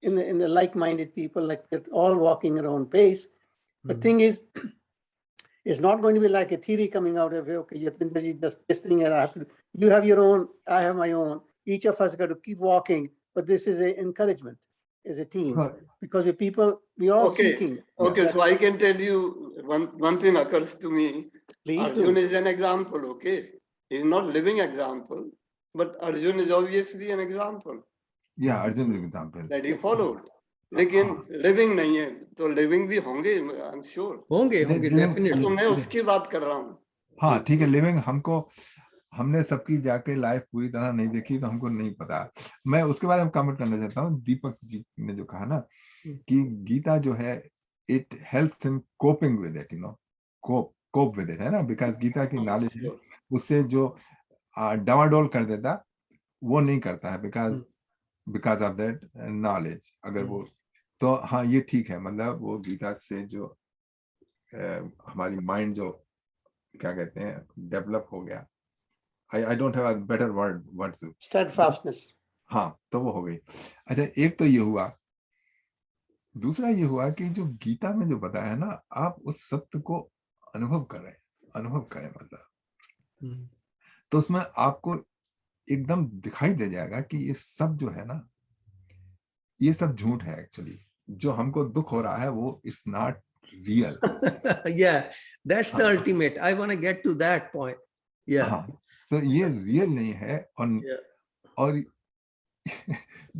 in the like-minded people, like they're all walking around pace. The thing is, it's not going to be like a theory coming out of, okay, Yatindra ji does this thing and I have to, you have your own, I have my own. Each of us got to keep walking, but this is an encouragement as a team, because we people, we are all seeking. Okay, so I can tell you one thing occurs to me. Please Arjun is an example, okay? He's not living example, but Arjun is obviously an example. Yeah, Arjun is an example. That he followed. लेकिन living नहीं है, तो living भी होंगे, I am sure होंगे definitely. तो मैं उसकी बात कर रहा हूँ। हाँ ठीक है, लिविंग हमने सबकी जाके लाइफ पूरी तरह नहीं देखी, तो हमको नहीं पता। मैं उसके बारे में कमेंट करना चाहता हूँ। दीपक जी ने जो कहा ना कि गीता जो है, it helps in coping with it, cope cope with it, है ना, बिकॉज गीता की नॉलेज उससे जो डावाडोल कर देता वो नहीं करता है, बिकॉज ऑफ दैट नॉलेज। अगर वो तो हाँ ये ठीक है, मतलब वो गीता से जो हमारी माइंड जो क्या कहते हैं डेवलप हो गया, I don't have a better words, steadfastness. हाँ तो वो हो गई। अच्छा एक तो ये हुआ, दूसरा ये हुआ कि जो गीता में जो बताया है ना, आप उस सत्य को अनुभव करें मतलब, तो उसमें आपको एकदम दिखाई दे जाएगा कि ये सब जो है ना, ये सब झूठ है एक्चुअली। जो हमको दुख हो रहा है वो it's not real. Yeah, that's the ultimate. I want to get to that point. Yeah. हाँ, तो ये रियल नहीं है, और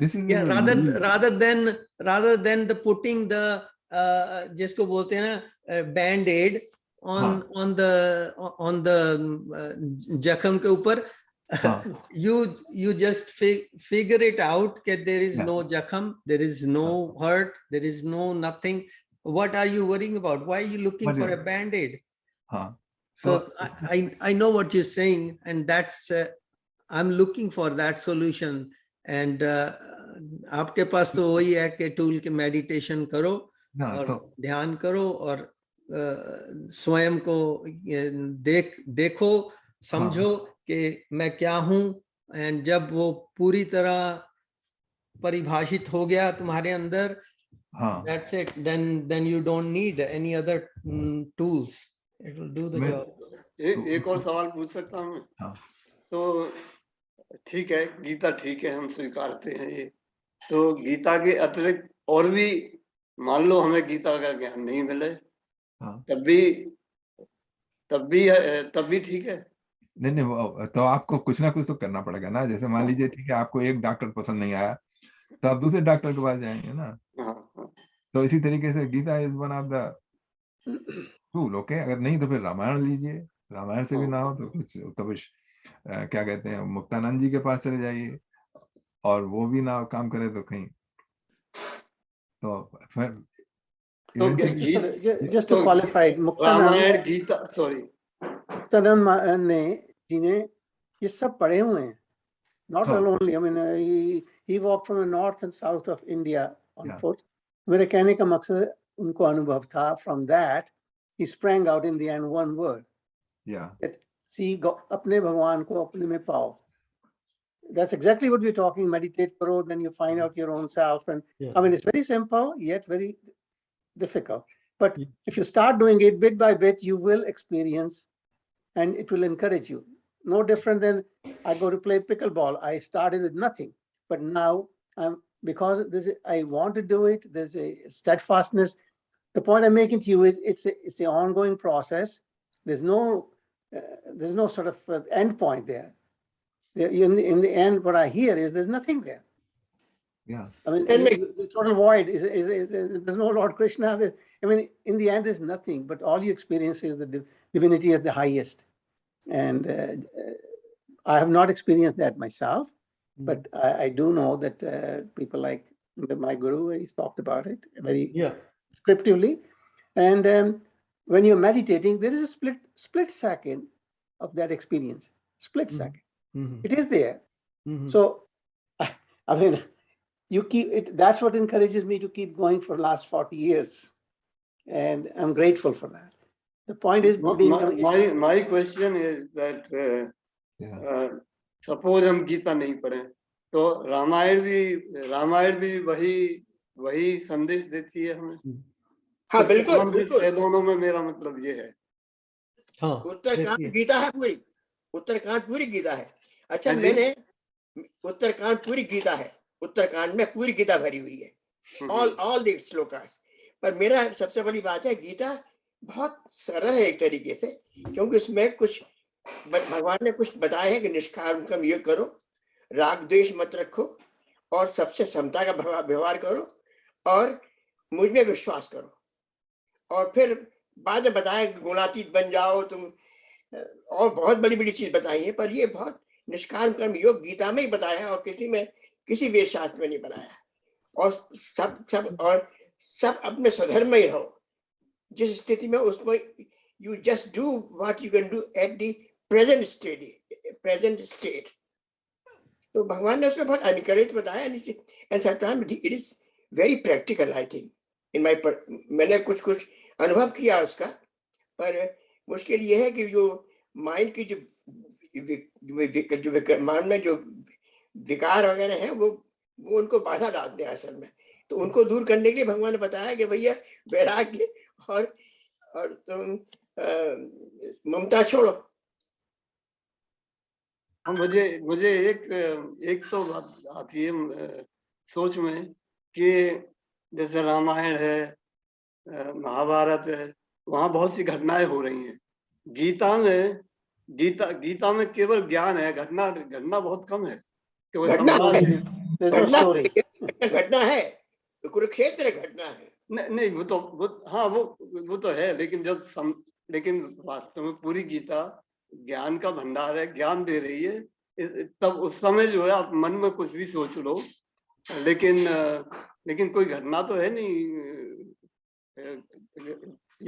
this is Yeah, rather than the putting the जिसको बोलते हैं ना band-aid on the जख्म के ऊपर, you just figure it out that there is no जख्म, there is no hurt, there is no nothing. What are you worrying about? Why are you looking for a band-aid? So I know what you're saying, and that's I'm looking for that solution. And आपके पास तो वही है कि tool के meditation करो और ध्यान करो और स्वयं को देखो, समझो कि मैं क्या हूँ, एंड जब वो पूरी तरह परिभाषित हो गया तुम्हारे अंदर, that's it, then you don't need any other tools, it will do the job. एक और सवाल पूछ सकता हूँ मैं? तो ठीक है, गीता ठीक है, हम स्वीकारते हैं ये, तो गीता के अतिरिक्त और भी मान लो हमें गीता का ज्ञान नहीं मिले, तब भी ठीक है? नहीं, तो आपको कुछ ना कुछ तो करना पड़ेगा ना। जैसे मान लीजिए ठीक है, आपको एक डॉक्टर पसंद नहीं आया तो आप दूसरे डॉक्टर के पास जाएंगे ना। तो इसी तरीके से Gita is one of the tool. Okay, अगर नहीं तो फिर रामायण लीजिए, रामायण से भी ना हो तो कुछ तो क्या कहते हैं मुक्तानंद जी के पास चले जाइए, और वो भी ना काम करे तो कहीं तो फिर just to qualify, Ramayana Gita Muktanand जी ने ये सब पढ़े हुए हैं, not only, I mean he walked from the north and south of India on foot. मेरे कहने का मकसद उनको अनुभव था, from that he sprang out in the end one word, see अपने भगवान को अपने में पाओ. That's exactly what we're talking. Meditate karo, then you find out your own self. And I mean, it's very simple yet very difficult. But if you start doing it bit by bit, you will experience, and it will encourage you. No different than I go to play pickleball. I started with nothing, but now because I want to do it. There's a steadfastness. The point I'm making to you is it's an ongoing process. There's no sort of end point there. In the end, what I hear is there's nothing there. I mean, the total void is there's no Lord Krishna. I mean, in the end, there's nothing, but all you experience is the divinity at the highest. And I have not experienced that myself, but I do know that people like my guru, he's talked about it very descriptively. And when you're meditating, there is a split second of that experience. Split second. It is there. So, I mean, you keep it. That's what encourages me to keep going for the last 40 years. And I'm grateful for that. The point is, my question is that suppose हम गीता नहीं पढ़े, तो रामायण भी वही संदेश देती है हमें. हाँ, बिल्कुल. दोनों में मेरा मतलब ये है. उत्तरकांड गीता है पूरी. उत्तरकांड पूरी गीता है. अच्छा, मैंने उत्तरकांड पूरी गीता है. उत्तरकांड में पूरी गीता भरी हुई है. all the shlokas. पर मेरा सबसे बड़ी बात है, गीता बहुत सरल है एक तरीके से, क्योंकि उसमें कुछ भगवान ने कुछ बताया है कि निष्काम कर्म ये करो, राग द्वेष मत रखो, और सबसे समता का व्यवहार करो, और मुझ में विश्वास करो. और फिर बाद में बताया गुणातीत बन जाओ तुम, और बहुत बड़ी बड़ी चीज बताई है. पर ये बहुत निष्काम कर्म योग गीता में ही बताया है, और किसी वेद शास्त्र में नहीं बनाया. और सब अपने स्वधर्म में ही रहो. जिस स्थिति में उसमें you just do what you can do at the present state. तो भगवान ने उसमें बहुत encourage बताया, and sometimes it is very practical, I think. In my मैंने कुछ अनुभव किया उसका, पर मुश्किल ये है कि जो माइंड की जो मान में जो विकार वगैरह हैं वो उनको बाधा डालते हैं असल में, तो उनको दूर करने के लिए भगवान ने बताया कि भैया वैराग्य और तुम ममता छोड़ो। मुझे एक तो बात आती है सोच में कि जैसे रामायण है, महाभारत है, वहां बहुत सी घटनाएं हो रही हैं। गीता में केवल ज्ञान है, घटना बहुत कम है। घटना है, कुरुक्षेत्र घटना है। नहीं वो तो है, लेकिन वास्तव में पूरी गीता ज्ञान का भंडार है, ज्ञान दे रही है। तब उस समय जो है आप मन में कुछ भी सोच लो, लेकिन कोई घटना तो है नहीं।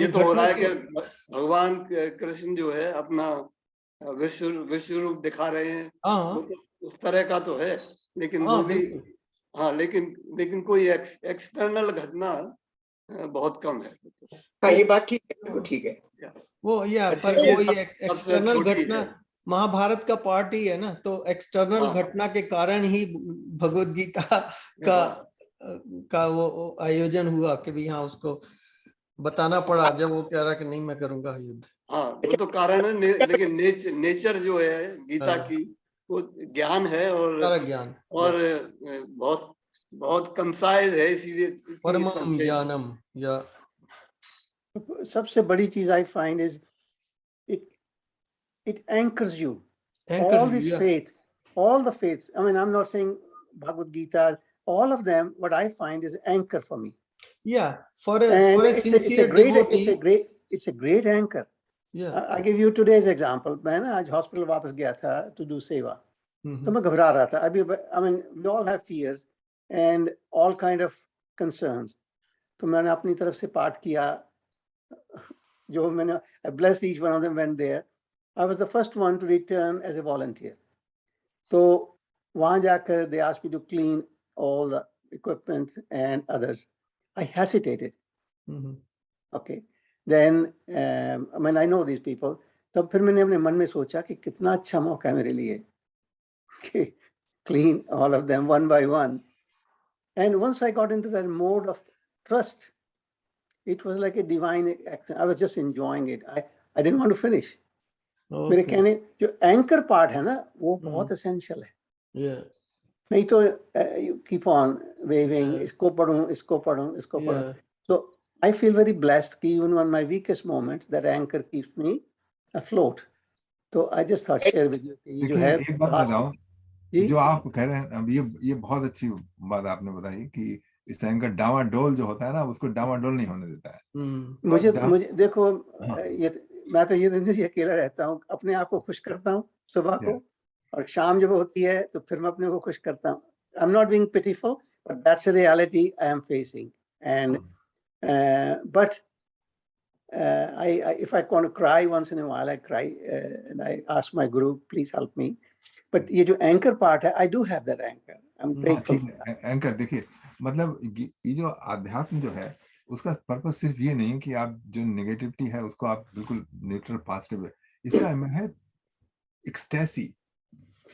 ये तो हो रहा है कि भगवान कृष्ण जो है अपना विश्व रूप दिखा रहे हैं, उस तरह का तो है, लेकिन वो भी लेकिन कोई एक्सटर्नल घटना बहुत कम है। ये बात ठीक है वो पर कोई एक्सटर्नल घटना महाभारत का पार्ट ही है ना, तो एक्सटर्नल घटना के कारण ही भगवत गीता का वो आयोजन हुआ कि भी हाँ उसको बताना पड़ा जब वो कह रहा कि नहीं मैं करूंगा युद्ध। वो तो कारण है, लेकिन नेचर जो है गीता की वो ज्ञान है और ज्ञान और बहुत कंसाइज है, इसीलिए परमम ज्ञानम। या सबसे बड़ी चीज I find is it anchors you. All this faith, all the faiths. I mean, I'm not saying Bhagavad Gita, all of them. What I find is anchor for me. Yeah, for a sincere devotee, it's a great anchor. Yeah, I give you today's example. मैं ना आज hospital वापस गया था to do सेवा, तो मैं घबरा रहा था। I mean, we all have fears and all kind of concerns. तो मैंने अपनी तरफ से पाठ किया, जो मैंने I blessed each one of them went there. I was the first one to return as a volunteer. So वहाँ जाकर they asked me to clean all the equipment and others. I hesitated. Okay. Then when I know these people, तब फिर मैंने अपने मन में सोचा कि कितना अच्छा मौका है मेरे लिए कि clean all of them one by one. And once I got into that mode of trust, it was like a divine action. I was just enjoying it. I didn't want to finish. मेरे कहने जो anchor part है ना वो बहुत essential है। नहीं तो you keep on waving, इसको पढ़ूं। So I feel very blessed कि even on my weakest moments that anchor keeps me afloat. So I just thought share with you कि जो है एक बात बताओ, जो आप कह रहे हैं अब ये बहुत अच्छी बात आपने बताई कि इस एंकर डावाडोल जो होता है ना उसको डावाडोल नहीं होने देता है। मुझे देखो मैं तो ये अकेला रहता हूँ, अपने आप को खुश करता हूँ सुबह को, और शाम जब होती है तो फिर मैं अपने को खुश करता हूँ। I'm not being pitiful, but that's a reality I am facing. And but if I want to cry once in a while, I cry and I ask my guru, please help me. But ये जो anchor part है, I do have that anchor. I'm grateful. Anchor देखिए, मतलब ये जो आध्यात्म जो है उसका पर्पस सिर्फ ये नहीं कि आप जो नेगेटिविटी है उसको आप बिल्कुल न्यूट्रल पॉजिटिव है, इसका है एक्सटेसी,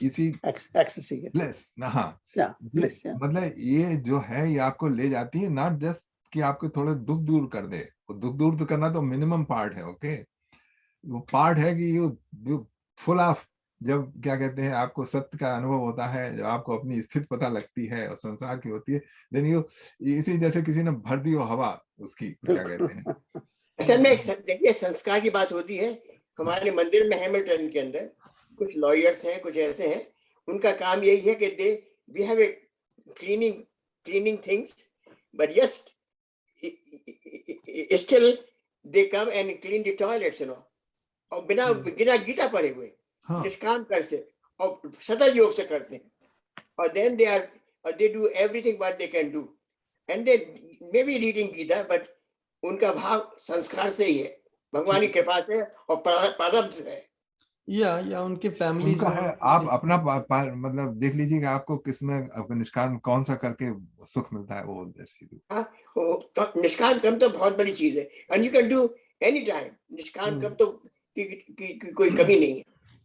इसी ब्लेस ब्लेस, मतलब ये जो है ये आपको ले जाती है, नॉट जस्ट कि आपको थोड़ा दुख दूर कर दे, दुख दूर तो करना तो मिनिमम पार्ट है। ओके, वो पार्ट है कि यू फुल ऑफ, जब क्या कहते हैं आपको सत्य का अनुभव होता है, जब आपको अपनी स्थिति पता लगती है और संसार की होती है, देन यू इसी जैसे किसी ने भर दी हो हवा उसकी, क्या कहते हैं। असल में देखिए संस्कार की बात होती है। हमारे मंदिर में हैमिल्टन के अंदर कुछ लॉयर्स हैं, कुछ ऐसे हैं, उनका काम यही है कि we have a cleaning things, but yes still they come and clean the toilets, you know, और बिना गीता पढ़े हुए जिस काम कर से और सतत योग से करते हैं, और then they do everything what they can do, and they may be reading Gita, but उनका भाव संस्कार से ही है। भगवान की कृपा से और प्रारब्ध से है। या उनके फैमिली उनका है। आप अपना मतलब देख लीजिए कि आपको किसमें निष्काम कौन सा करके सुख मिलता है, वो तो निष्काम कर्म तो बहुत बड़ी चीज है, and you can do any time. निष्काम कर्म तो कोई कमी नहीं है।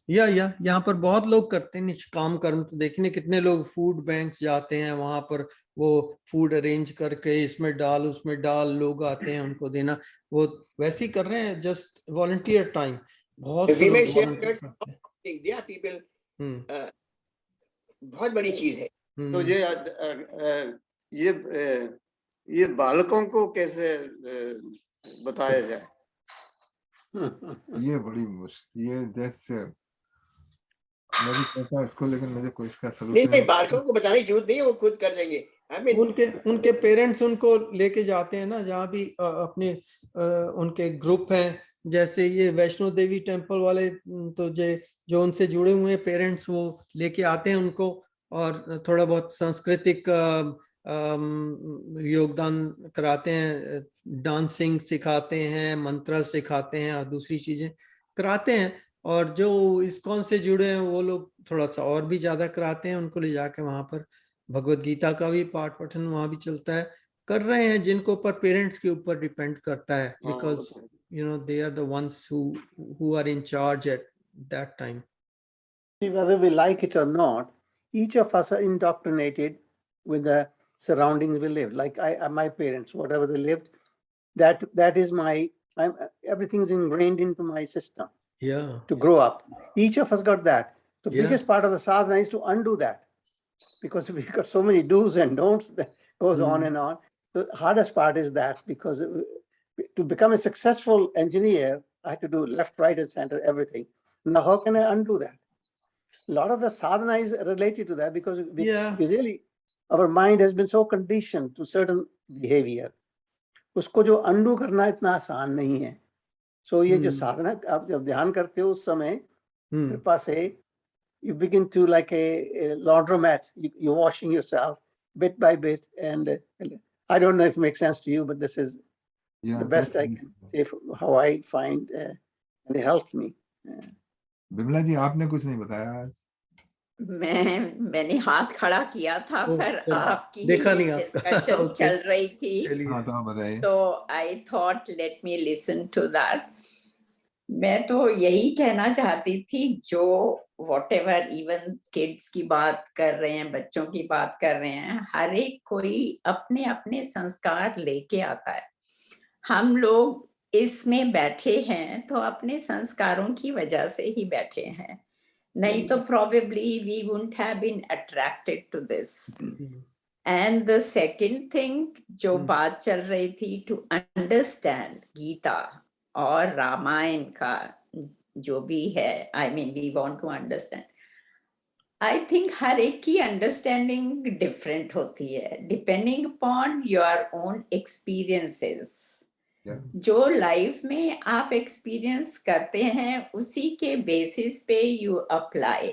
या यहाँ पर बहुत लोग करते हैं निष्काम कर्म। तो देखने कितने लोग फूड बैंक्स जाते हैं, वहां पर वो फूड अरेंज करके इसमें डाल उसमें डाल, लोग आते हैं उनको देना, वो वैसे ही कर रहे हैं, जस्ट वॉलंटियर टाइम। बहुत से लोग volunteer करते हैं। बहुत बड़ी चीज है। तो ये बालकों को कैसे बताया जाए? ये बड़ी मुश्किल, ये जैसे मैं भी सोचा इसको, लेकिन मुझे कोई इसका सलूशन नहीं, बालकों को बताने की जरूरत नहीं है, वो खुद कर देंगे। उनके पेरेंट्स उनको लेके जाते हैं ना, जहाँ भी अपने उनके ग्रुप हैं, जैसे ये वैष्णो देवी टेम्पल वाले, तो जो उनसे जुड़े हुए पेरेंट्स वो लेके आते हैं उनको, और थोड़ा बहुत सांस्कृतिक योगदान कराते हैं, डांसिंग सिखाते हैं, मंत्र सिखाते हैं और दूसरी चीजें कराते हैं। और जो इस्कॉन से जुड़े हैं वो लोग थोड़ा सा और भी ज्यादा कराते हैं, उनको ले जाके वहां पर भगवत गीता का भी पाठ पठन वहां भी चलता है, कर रहे हैं, जिनको ऊपर पेरेंट्स के ऊपर डिपेंड करता है, because they are the ones who are in charge at that time. Whether we like it or not, each of us are indoctrinated with the surroundings we live. Like my parents, whatever they lived, that is everything is ingrained into my system. Yeah. To grow up, each of us got that. The biggest part of the sadhana is to undo that, because we've got so many do's and don'ts that goes on and on. The hardest part is that, because to become a successful engineer, I had to do left, right, and center, everything. Now, how can I undo that? A lot of the sadhana is related to that, because we really, our mind has been so conditioned to certain behavior. उसको जो undo करना इतना आसान नहीं है. So ये जो साधना आप जब ध्यान करते हो उस समय कृपा से you begin to like a laundromat. You're washing yourself bit by bit, and I don't know if it makes sense to you, but this is the best I can say how I find, and it helped me. Bimla जी, आपने कुछ नहीं बताया आज। मैंने हाथ खड़ा किया था, पर आपकी डिस्कशन चल रही थी, तो I thought let me listen to that. मैं तो यही कहना चाहती थी, जो व्हाटएवर इवन किड्स की बात कर रहे हैं, बच्चों की बात कर रहे हैं, हर एक कोई अपने अपने संस्कार लेके आता है। हम लोग इसमें बैठे हैं तो अपने संस्कारों की वजह से ही बैठे हैं, नहीं तो probably we wouldn't have been attracted to this. And the second thing जो बात चल रही थी, to understand गीता और रामायण का जो भी है, I mean we want to understand. I think हर एक की understanding different होती है, depending upon your own experiences. जो लाइफ में आप एक्सपीरियंस करते हैं उसी के बेसिस पे यू अप्लाई,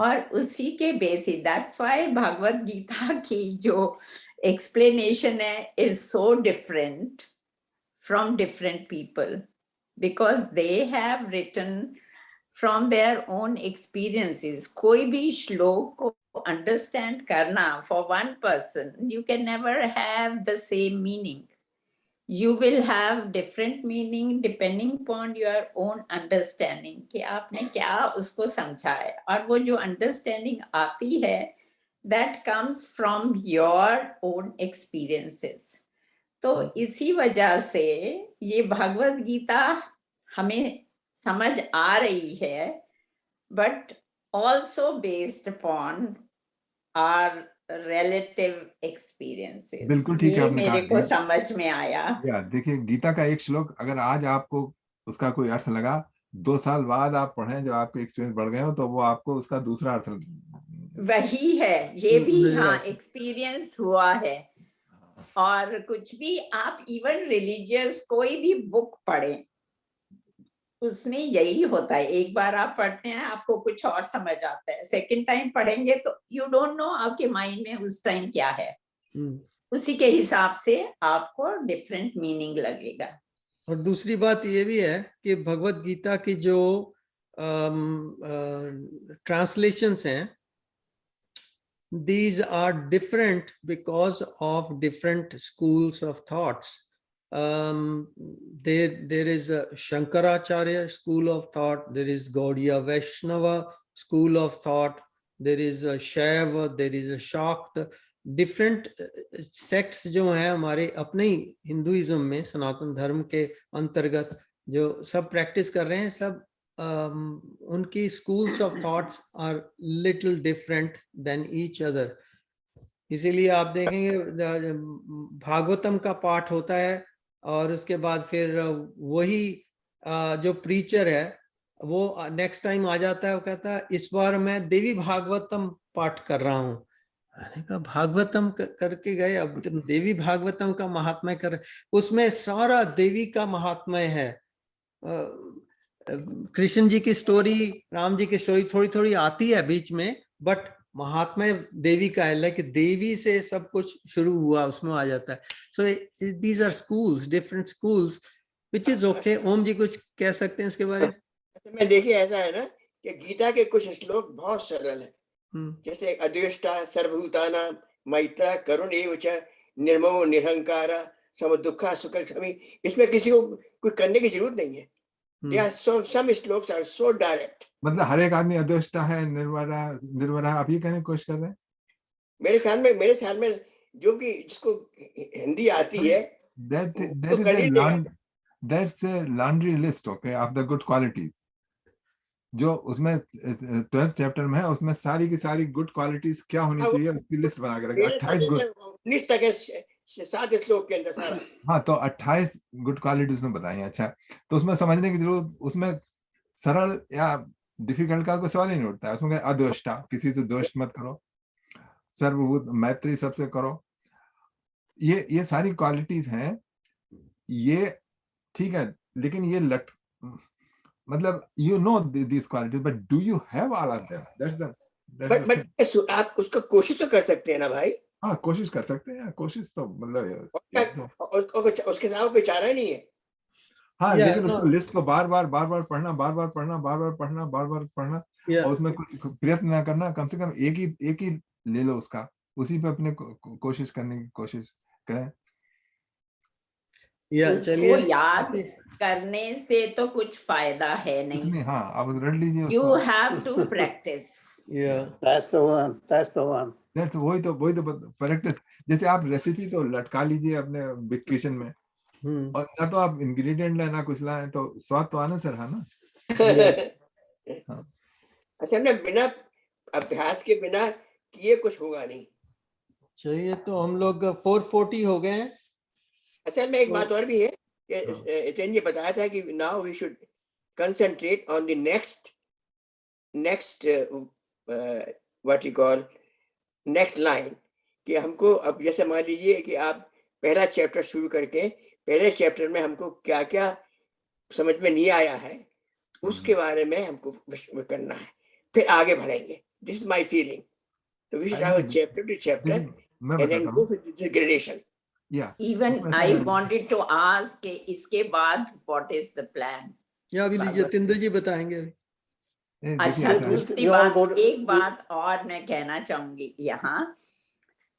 और उसी के basis, that's why Bhagavad Gita की जो एक्सप्लेनेशन है is so different from different people, because they have written from their own experiences. कोई भी श्लोक को अंडरस्टैंड करना for one person, you can never have the same meaning. You will have different meaning depending upon your own understanding कि आपने क्या उसको समझा है, और वो जो understanding आती है that comes from your own experiences. तो इसी वजह से ये भगवत गीता हमें समझ आ रही है, but also based upon our relative experiences. बिल्कुल ठीक है, आपने मेरे को समझ में आया। देखिए, गीता का एक श्लोक अगर आज आपको उसका कोई अर्थ लगा, 2 साल बाद आप पढ़ें, जब आपके एक्सपीरियंस बढ़ गए हो, तो वो आपको उसका दूसरा अर्थ वही है। ये भी हाँ एक्सपीरियंस हुआ है। और कुछ भी आप इवन रिलीजियस कोई भी बुक पढ़ें, उसमें यही होता है, एक बार आप पढ़ते हैं आपको कुछ और समझ आता है, सेकंड टाइम पढ़ेंगे तो यू डोंट नो आपके माइंड में उस टाइम क्या है, उसी के हिसाब से आपको डिफरेंट मीनिंग लगेगा। और दूसरी बात ये भी है कि भगवत गीता की जो ट्रांसलेशंस हैं, these are different because of different schools of thoughts. There is a Shankaracharya school of thought, there is Gaudiya Vaishnava school of thought, there is a Shaiva, there is a Shakta. Different sects जो हैं हमारे अपने ही Hinduism में, सनातन धर्म के अंतर्गत जो सब प्रैक्टिस कर रहे हैं, सब उनकी schools of thoughts are little different than each other. इसीलिए आप देखेंगे भागवतम का पाठ होता है और उसके बाद फिर वही जो प्रीचर है वो नेक्स्ट टाइम आ जाता है, वो कहता है इस बार मैं देवी भागवतम पाठ कर रहा हूँ। मैंने कहा भागवतम करके गए, अब देवी भागवतम का महात्म्य कर, उसमें सारा देवी का महात्म्य है। कृष्ण जी की स्टोरी, राम जी की स्टोरी थोड़ी थोड़ी आती है बीच में, बट महात्म्य देवी का है, लाइक देवी से सब कुछ शुरू हुआ, उसमें आ जाता है। So these are schools, different schools, which is okay. Om ji कुछ कह सकते हैं इसके बारे में? मैं देखिए ऐसा है ना कि गीता के कुछ श्लोक बहुत सरल है, जैसे अद्वेष्टा सर्वभूताना मैत्रा करुण एवच निर्ममो निरहंकारा सम दुखा सुख क्षमी। इसमें किसी को कुछ करने की जरूरत नहीं है। Some श्लोक्स आर सो डायरेक्ट। मतलब हर एक आदमी अद्वेष्टा है, निर्वरा आप ये कहने की कोशिश कर रहे हैं? मेरे ख्याल में जो कि जिसको हिंदी आती है, that's a laundry list, okay, of the good qualities. जो उसमें 12th चैप्टर में है, उसमें सारी की सारी गुड क्वालिटीज क्या होनी चाहिए उसकी लिस्ट बना के रखा। 28 गुड, 7 श्लोक के अंदर सारा। हाँ, तो 28 गुड क्वालिटीज उसने बताई। अच्छा, तो उसमें समझने की जरूरत, उसमें सरल या डिफिकल्ट का कोई सवाल ही नहीं उठता है। उसमें अद्वेष्टा, किसी से द्वेष मत करो, सर्वभूत मैत्री सबसे करो, ये सारी क्वालिटीज हैं, ये ठीक है। लेकिन ये मतलब you know these qualities, but do you have all of them? That's but आप उसका कोशिश तो कर सकते हैं ना भाई। हाँ, कोशिश कर सकते हैं, कोशिश तो मतलब उसके साथ कोई चारा नहीं है। हाँ, लेकिन उसको लिस्ट को बार बार पढ़ना, बार बार पढ़ना, और उसमें कुछ प्रयत्न ना करना, कम से कम एक ही ले लो उसका, उसी पे अपने कोशिश करने की कोशिश करें। उसको याद करने से तो कुछ फायदा है नहीं। हाँ, आप रट लीजिए। You have to practice. That's the one. वही तो प्रैक्टिस। जैसे आप रेसिपी तो लटका लीजिए अपने बिग किचन में, और ना तो आप इंग्रेडिएंट लाए ना कुछ लाए, तो स्वाद तो आना सर है ना। अच्छा, हमने बिना अभ्यास के बिना किए कुछ होगा नहीं। चाहिए तो हम लोग 440 हो गए हैं। असल में एक बात और भी है, इतने ये बताया था कि now we should concentrate on the next what you call next line, कि हमको अब जैसे मान लीजिए कि आप पहला चैप्टर शुरू करके पहले चैप्टर में हमको क्या क्या समझ में नहीं आया है उसके बारे में हमको करना है, फिर आगे बढ़ेंगे। This is my feeling. तो we should have chapter two chapter and then go with this gradation. Yeah. Even I wanted to ask कि इसके बाद what is the plan? या अभी जतिंद्र जी बताएंगे। अच्छा, दूसरी बात, एक बात और मैं कहना चाहूंगी यहाँ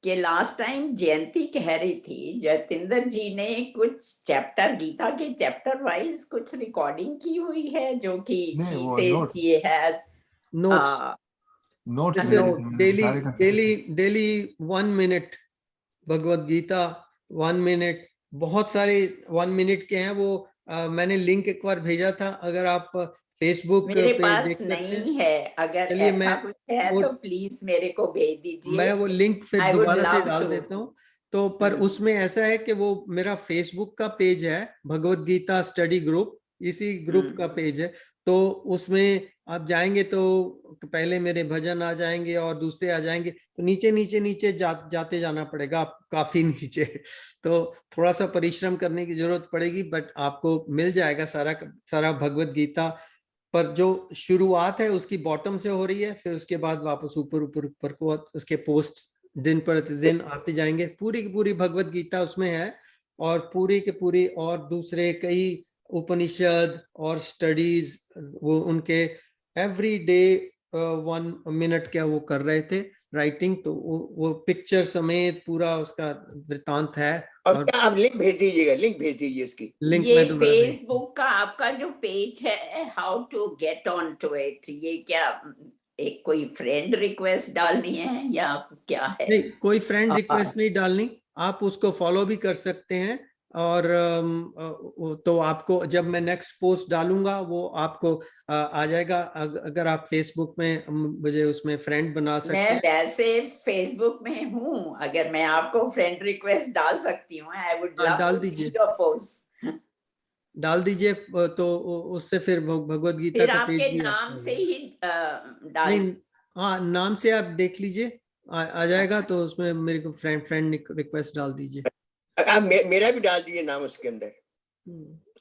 कि लास्ट टाइम जयंती कह रही थी जतिंद्र जी ने कुछ चैप्टर, गीता के चैप्टर वाइज कुछ रिकॉर्डिंग की हुई है, जो कि she says she has notes daily 1 minute Bhagavad Gita 1 minute, बहुत सारे 1 मिनट के हैं वो। मैंने लिंक एक बार भेजा था, अगर आप फेसबुक मेरे पास नहीं है, अगर ऐसा कुछ है तो प्लीज मेरे को भेज दीजिए, मैं वो लिंक फिर दोबारा से डाल देता हूँ। तो पर उसमें ऐसा है कि वो मेरा फेसबुक का पेज है, भगवत गीता स्टडी ग्रुप, इसी ग्रुप का पेज है। तो उसमें आप जाएंगे तो पहले मेरे भजन आ जाएंगे और दूसरे आ जाएंगे, तो नीचे जाते जाना पड़ेगा आप, काफी नीचे। तो थोड़ा सा परिश्रम करने की जरूरत पड़ेगी, बट आपको मिल जाएगा सारा भगवत गीता। पर जो शुरुआत है उसकी बॉटम से हो रही है, फिर उसके बाद वापस ऊपर को उसके पोस्ट दिन प्रतिदिन आते जाएंगे। पूरी की पूरी भगवत गीता उसमें है, और पूरी के पूरी और दूसरे कई उपनिषद और स्टडीज वो उनके एवरी डे 1 मिनट क्या वो कर रहे थे राइटिंग, तो वो पिक्चर समेत पूरा उसका वृत्तांत है। और आप लिंक भेज दीजिएगा, लिंक भेज दीजिए इसकी। लिंक ये में फेसबुक का आपका जो पेज है, how to get on to it, ये क्या एक कोई फ्रेंड रिक्वेस्ट डालनी है या क्या है? नहीं, कोई फ्रेंड रिक्वेस्ट नहीं डालनी, आप उसको फॉलो भी कर सकते हैं। और तो आपको जब मैं नेक्स्ट पोस्ट डालूंगा वो आपको आ जाएगा। अगर आप फेसबुक में मुझे उसमें फ्रेंड बना सकते हैं। मैं वैसे फेसबुक में हूँ, अगर मैं आपको फ्रेंड रिक्वेस्ट डाल सकती हूँ, आई वुड लव डाल टू सी दीजिए, योर पोस्ट। डाल दीजिए, तो उससे फिर भगवत गीता फिर का आपके पेज भी नाम से ही डाल। नहीं, हाँ, नाम से आप देख लीजिए, आ जाएगा। तो उसमें मेरे को फ्रेंड रिक्वेस्ट डाल दीजिए। आप मेरा भी डाल दीजिए नाम उसके अंदर।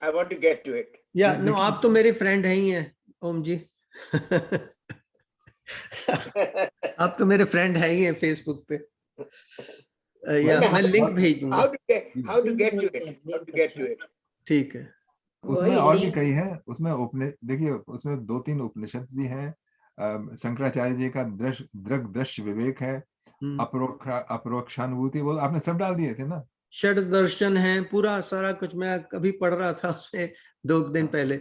I want to get to it. या नो, आप तो मेरे फ्रेंड हैं ही हैं ओम जी। आप तो मेरे फ्रेंड है ही हैं फेसबुक पे। या मैं लिंक भेज दूंगा। How to get to it. ठीक है। उसमें और भी कई है, उसमें देखिए उसमें 2-3 उपनिषद भी हैं। शंकराचार्य जी का दृग दृश्य विवेक है, अपरोक्षानुभूति, वो आपने सब डाल दिए थे ना। षड दर्शन है, पूरा सारा कुछ मैं कभी पढ़ रहा था उसमें 2 दिन पहले।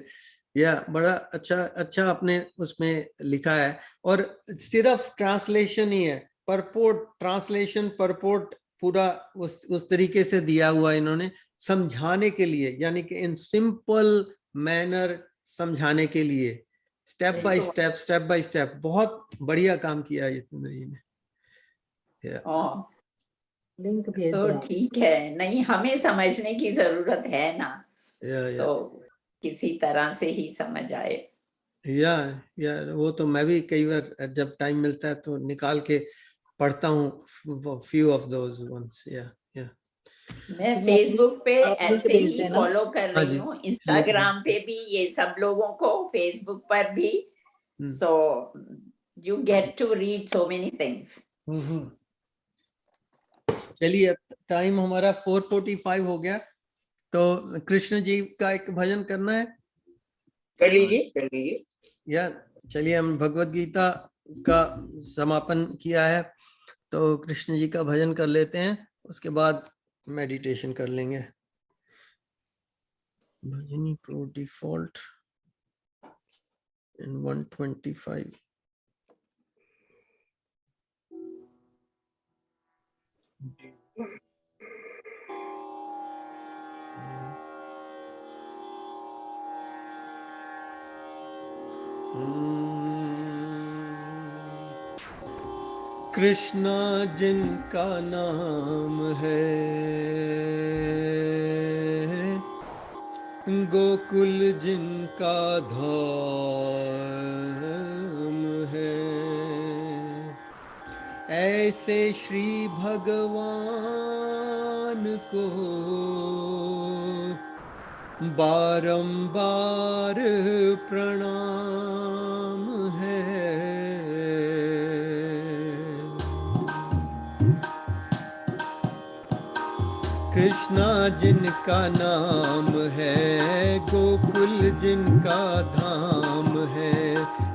या बड़ा अच्छा आपने उसमें लिखा है। और सिर्फ ट्रांसलेशन ही है, परपोर्ट पूरा उस तरीके से दिया हुआ इन्होंने समझाने के लिए, यानी कि इन सिंपल मैनर समझाने के लिए, स्टेप बाय स्टेप बहुत बढ़िया काम किया यतीन्द्र जी ने। लिंक भेज तो ठीक है, नहीं हमें समझने की जरूरत है ना, तो किसी तरह से ही समझ आए। या वो तो मैं भी कई बार जब टाइम मिलता है तो निकाल के पढ़ता हूँ few of those ones। या मैं फेसबुक पे ऐसे ही फॉलो कर रही हूँ, इंस्टाग्राम पे भी ये सब लोगों को, फेसबुक पर भी, so you get to read so many things। चलिए, टाइम हमारा 4:45 हो गया, तो कृष्ण जी का एक भजन करना है। कर लीजिए। या चलिए, हम भगवत गीता का समापन किया है, तो कृष्ण जी का भजन कर लेते हैं, उसके बाद मेडिटेशन कर लेंगे। भजनी प्रो डिफॉल्ट इन 125। कृष्णा जिनका नाम है, गोकुल जिनका धाम है, ऐसे श्री भगवान को बारंबार प्रणाम है। कृष्णा जिनका नाम है, गोकुल जिनका धाम है,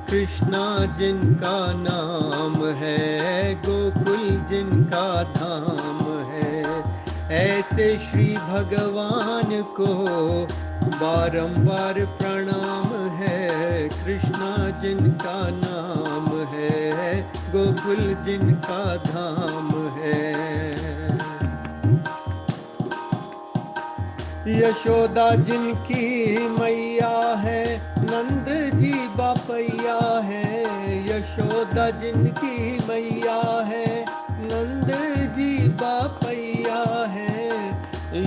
कृष्णा जिनका नाम है, गोकुल जिनका धाम है, ऐसे श्री भगवान को बारंबार प्रणाम है। कृष्णा जिनका नाम है, गोकुल जिनका धाम है, यशोदा जिनकी मैया है, नंद जी बापैया है, यशोदा जिनकी मैया है, नंद जी बापैया है,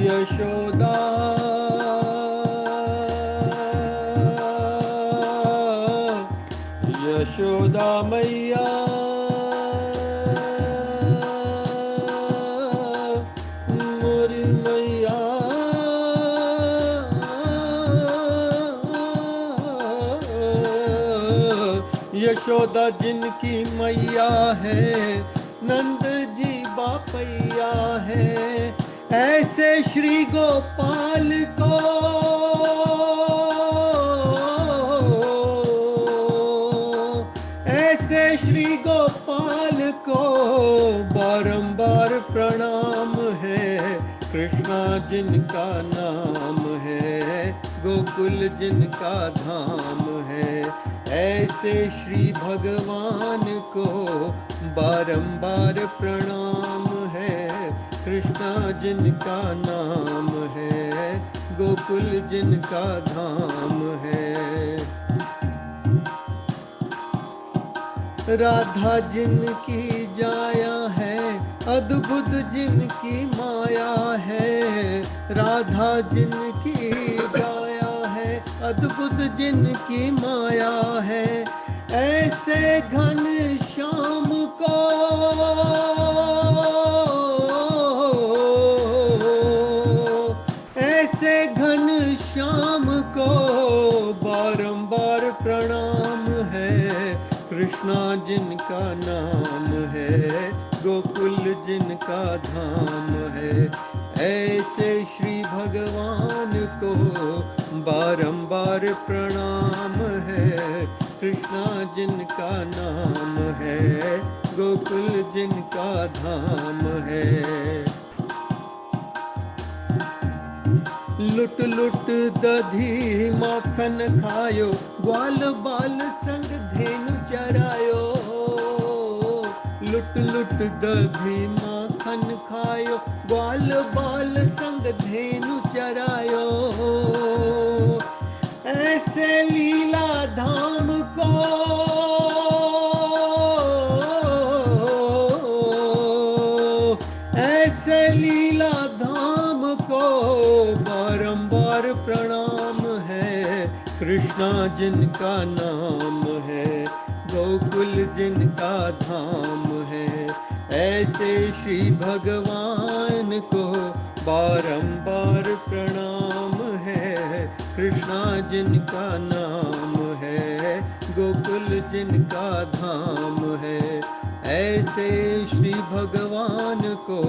यशोदा मैया मोरी मैया, यशोदा जिनकी मैया है, नंद जी बापैया है, ऐसे श्री गोपाल को ऐसे श्री गोपाल को बारंबार प्रणाम है। कृष्णा जिनका नाम है, गोकुल जिनका धाम है। ऐसे श्री भगवान को बारंबार प्रणाम है। कृष्णा जिनका नाम है, गोकुल जिनका धाम है। राधा जिनकी जाया है, अद्भुत जिनकी माया है। राधा जिनकी जाया है, अद्भुत जिनकी माया है। ऐसे घन श्याम को ऐसे घन श्याम को बारंबार प्रणाम है। कृष्णा जिनका नाम है, गोकुल जिनका धाम है। ऐसे श्री भगवान को बारंबार प्रणाम है। कृष्णा जिनका नाम है, गोकुल जिनका धाम है। लुट लुट दधी माखन खायो, ग्वाल बाल संग धेनु चरायो। लुट लुट दधी माखन खायो, ग्वाल बाल संग धेनु चरायो। ऐसे लीला धाम को ऐसे लीला धाम को बारंबार प्रणाम है। कृष्णा जिनका नाम है, गोकुल जिनका धाम है। ऐसे श्री भगवान को बारंबार प्रणाम है। कृष्णा जिनका नाम है, गोकुल जिनका धाम है। ऐसे श्री भगवान को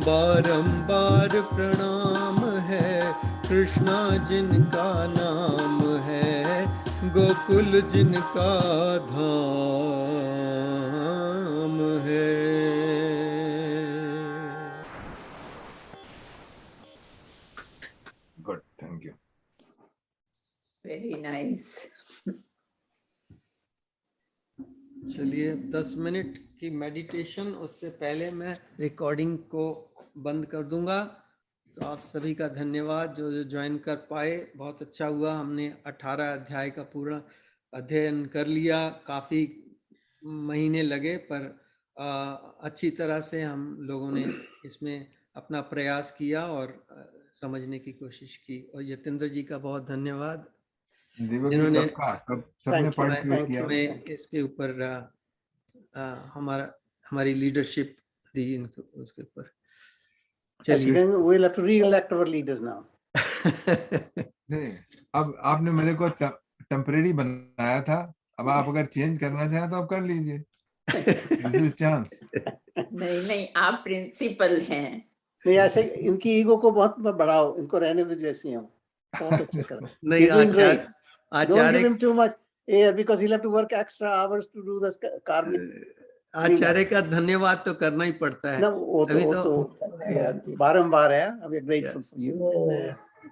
बारंबार प्रणाम है। कृष्णा जिनका नाम है, गोकुल जिनका धाम है। Good, thank you. Very nice. चलिए 10 मिनट की मेडिटेशन, उससे पहले मैं रिकॉर्डिंग को बंद कर दूंगा। तो आप सभी का धन्यवाद जो जो ज्वाइन कर पाए, बहुत अच्छा हुआ। हमने 18 अध्याय का पूरा अध्ययन कर लिया। काफ़ी महीने लगे पर अच्छी तरह से हम लोगों ने इसमें अपना प्रयास किया और समझने की कोशिश की। और यतेंद्र जी का बहुत धन्यवाद जिन्होंने सबने पार्टिसिपेट किया। इसके ऊपर हमारी लीडरशिप दी इनको उसके ऊपर। चलिए, we'll have to re-elect our leaders now. नहीं, अब आपने मेरे को टेम्परेरी बनाया था, अब आप अगर चेंज करना चाहें तो आप कर लीजिए। This is chance. नहीं, आप प्रिंसिपल हैं। नहीं, ऐसे इनकी ईगो को बहुत बढ़ाओ, इनको रहने दो जैसी हैं। बहुत अच्छा कर। नहीं, Don't give him too much, because he'll have to work extra hours to do the karmic. आचार्य का धन्यवाद तो करना ही पड़ता है। ना, वो तो बारंबार है। We are grateful for you.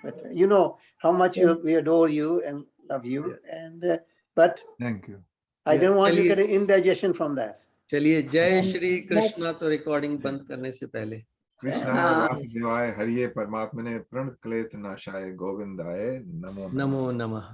But you know how much we adore you and love you, and but thank you. I don't want you to get an indigestion from that. चलिए, जय श्री कृष्णा। तो रिकॉर्डिंग बंद करने से पहले कृष्णाय वासुदेवाय हरिये परमात्मने प्रणत क्लेश नाशाय गोविंदाय नमो नमः।